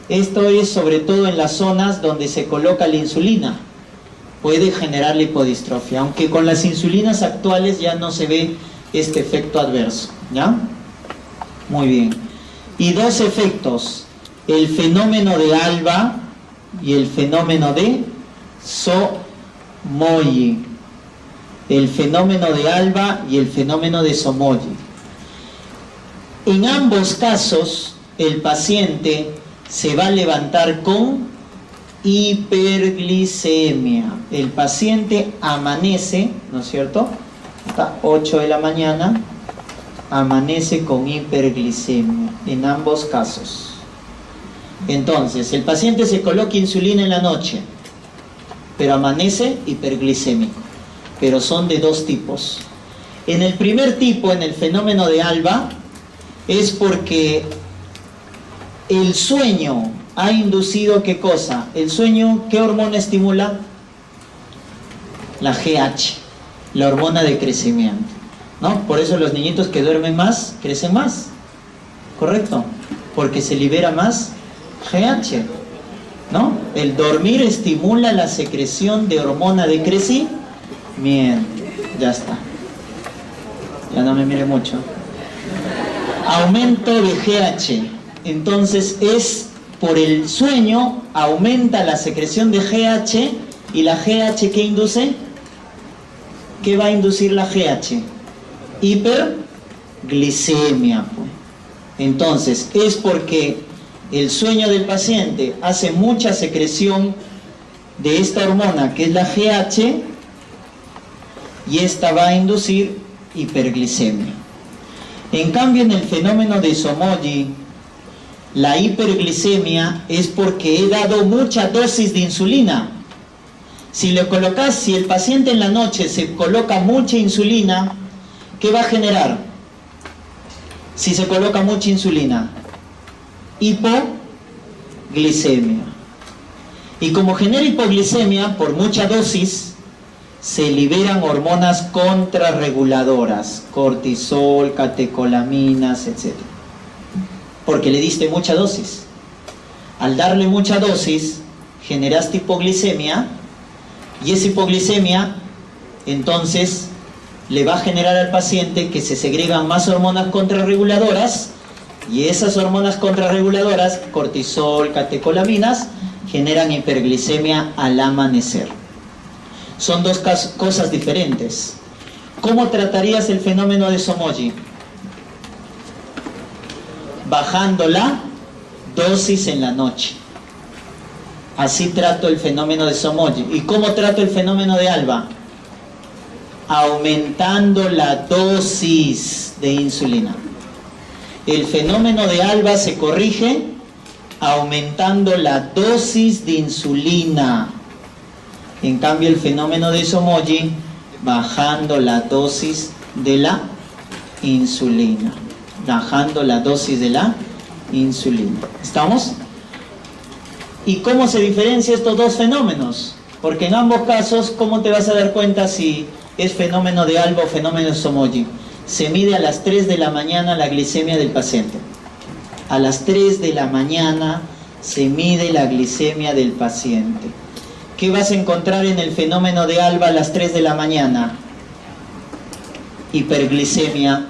Esto es sobre todo en las zonas donde se coloca la insulina. Puede generar lipodistrofia, aunque con las insulinas actuales ya no se ve este efecto adverso, ¿ya? Muy bien. Y dos efectos, el fenómeno de Alba y el fenómeno de Somogy. El fenómeno de Alba y el fenómeno de Somogy. En ambos casos, el paciente se va a levantar con hiperglicemia. El paciente amanece, ¿no es cierto?, hasta 8 de la mañana, amanece con hiperglicemia, en ambos casos. Entonces, el paciente se coloca insulina en la noche, pero amanece hiperglicémico. Pero son de dos tipos. En el primer tipo, en el fenómeno de Alba, es porque el sueño ha inducido, ¿qué cosa? El sueño, ¿qué hormona estimula? La GH, la hormona de crecimiento, ¿no? Por eso los niñitos que duermen más, crecen más, ¿correcto? Porque se libera más GH, ¿no? El dormir estimula la secreción de hormona de crecimiento. Ya está. Ya no me mire mucho. Aumento de GH. Entonces es por el sueño, aumenta la secreción de GH, y la GH ¿qué induce? ¿Qué va a inducir la GH? Hiperglicemia. Entonces es porque el sueño del paciente hace mucha secreción de esta hormona que es la GH, y esta va a inducir hiperglicemia. En cambio, en el fenómeno de Somogyi, la hiperglicemia es porque he dado mucha dosis de insulina. Si el paciente en la noche se coloca mucha insulina, ¿qué va a generar? Si se coloca mucha insulina, hipoglicemia. Y como genera hipoglicemia por mucha dosis, se liberan hormonas contrarreguladoras, cortisol, catecolaminas, etc. Porque le diste mucha dosis. Al darle mucha dosis, generaste hipoglicemia, y esa hipoglicemia entonces le va a generar al paciente que se segregan más hormonas contrarreguladoras, y esas hormonas contrarreguladoras, cortisol, catecolaminas, generan hiperglicemia al amanecer. Son dos cosas diferentes. ¿Cómo tratarías el fenómeno de Somogyi? Bajando la dosis en la noche. Así trato el fenómeno de Somogyi. ¿Y cómo trato el fenómeno de Alba? Aumentando la dosis de insulina. El fenómeno de Alba se corrige aumentando la dosis de insulina. En cambio, el fenómeno de Somogyi, bajando la dosis de la insulina. Bajando la dosis de la insulina. ¿Estamos? ¿Y cómo se diferencia estos dos fenómenos? Porque en ambos casos, ¿cómo te vas a dar cuenta si es fenómeno de Alba o fenómeno de Somogyi? Se mide a las 3 de la mañana la glicemia del paciente. A las 3 de la mañana se mide la glicemia del paciente. ¿Qué vas a encontrar en el fenómeno de Alba a las 3 de la mañana? Hiperglicemia,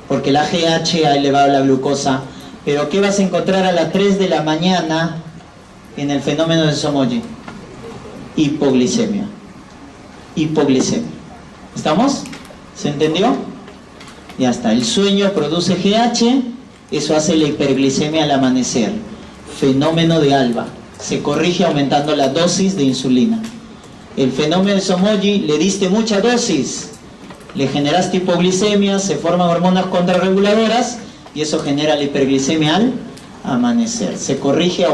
porque la GH ha elevado la glucosa. Pero ¿qué vas a encontrar a las 3 de la mañana en el fenómeno de Somogyi? Hipoglicemia. Hipoglicemia. ¿Estamos? ¿Se entendió? Ya está. El sueño produce GH, eso hace la hiperglicemia al amanecer. Fenómeno de Alba. Se corrige aumentando la dosis de insulina. El fenómeno de Somogyi, le diste mucha dosis, le generaste hipoglicemia, se forman hormonas contrarreguladoras y eso genera la hiperglicemia al amanecer. Se corrige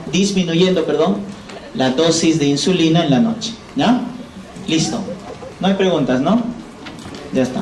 disminuyendo la dosis de insulina en la noche. ¿Ya? Listo. No hay preguntas, ¿no? Ya está.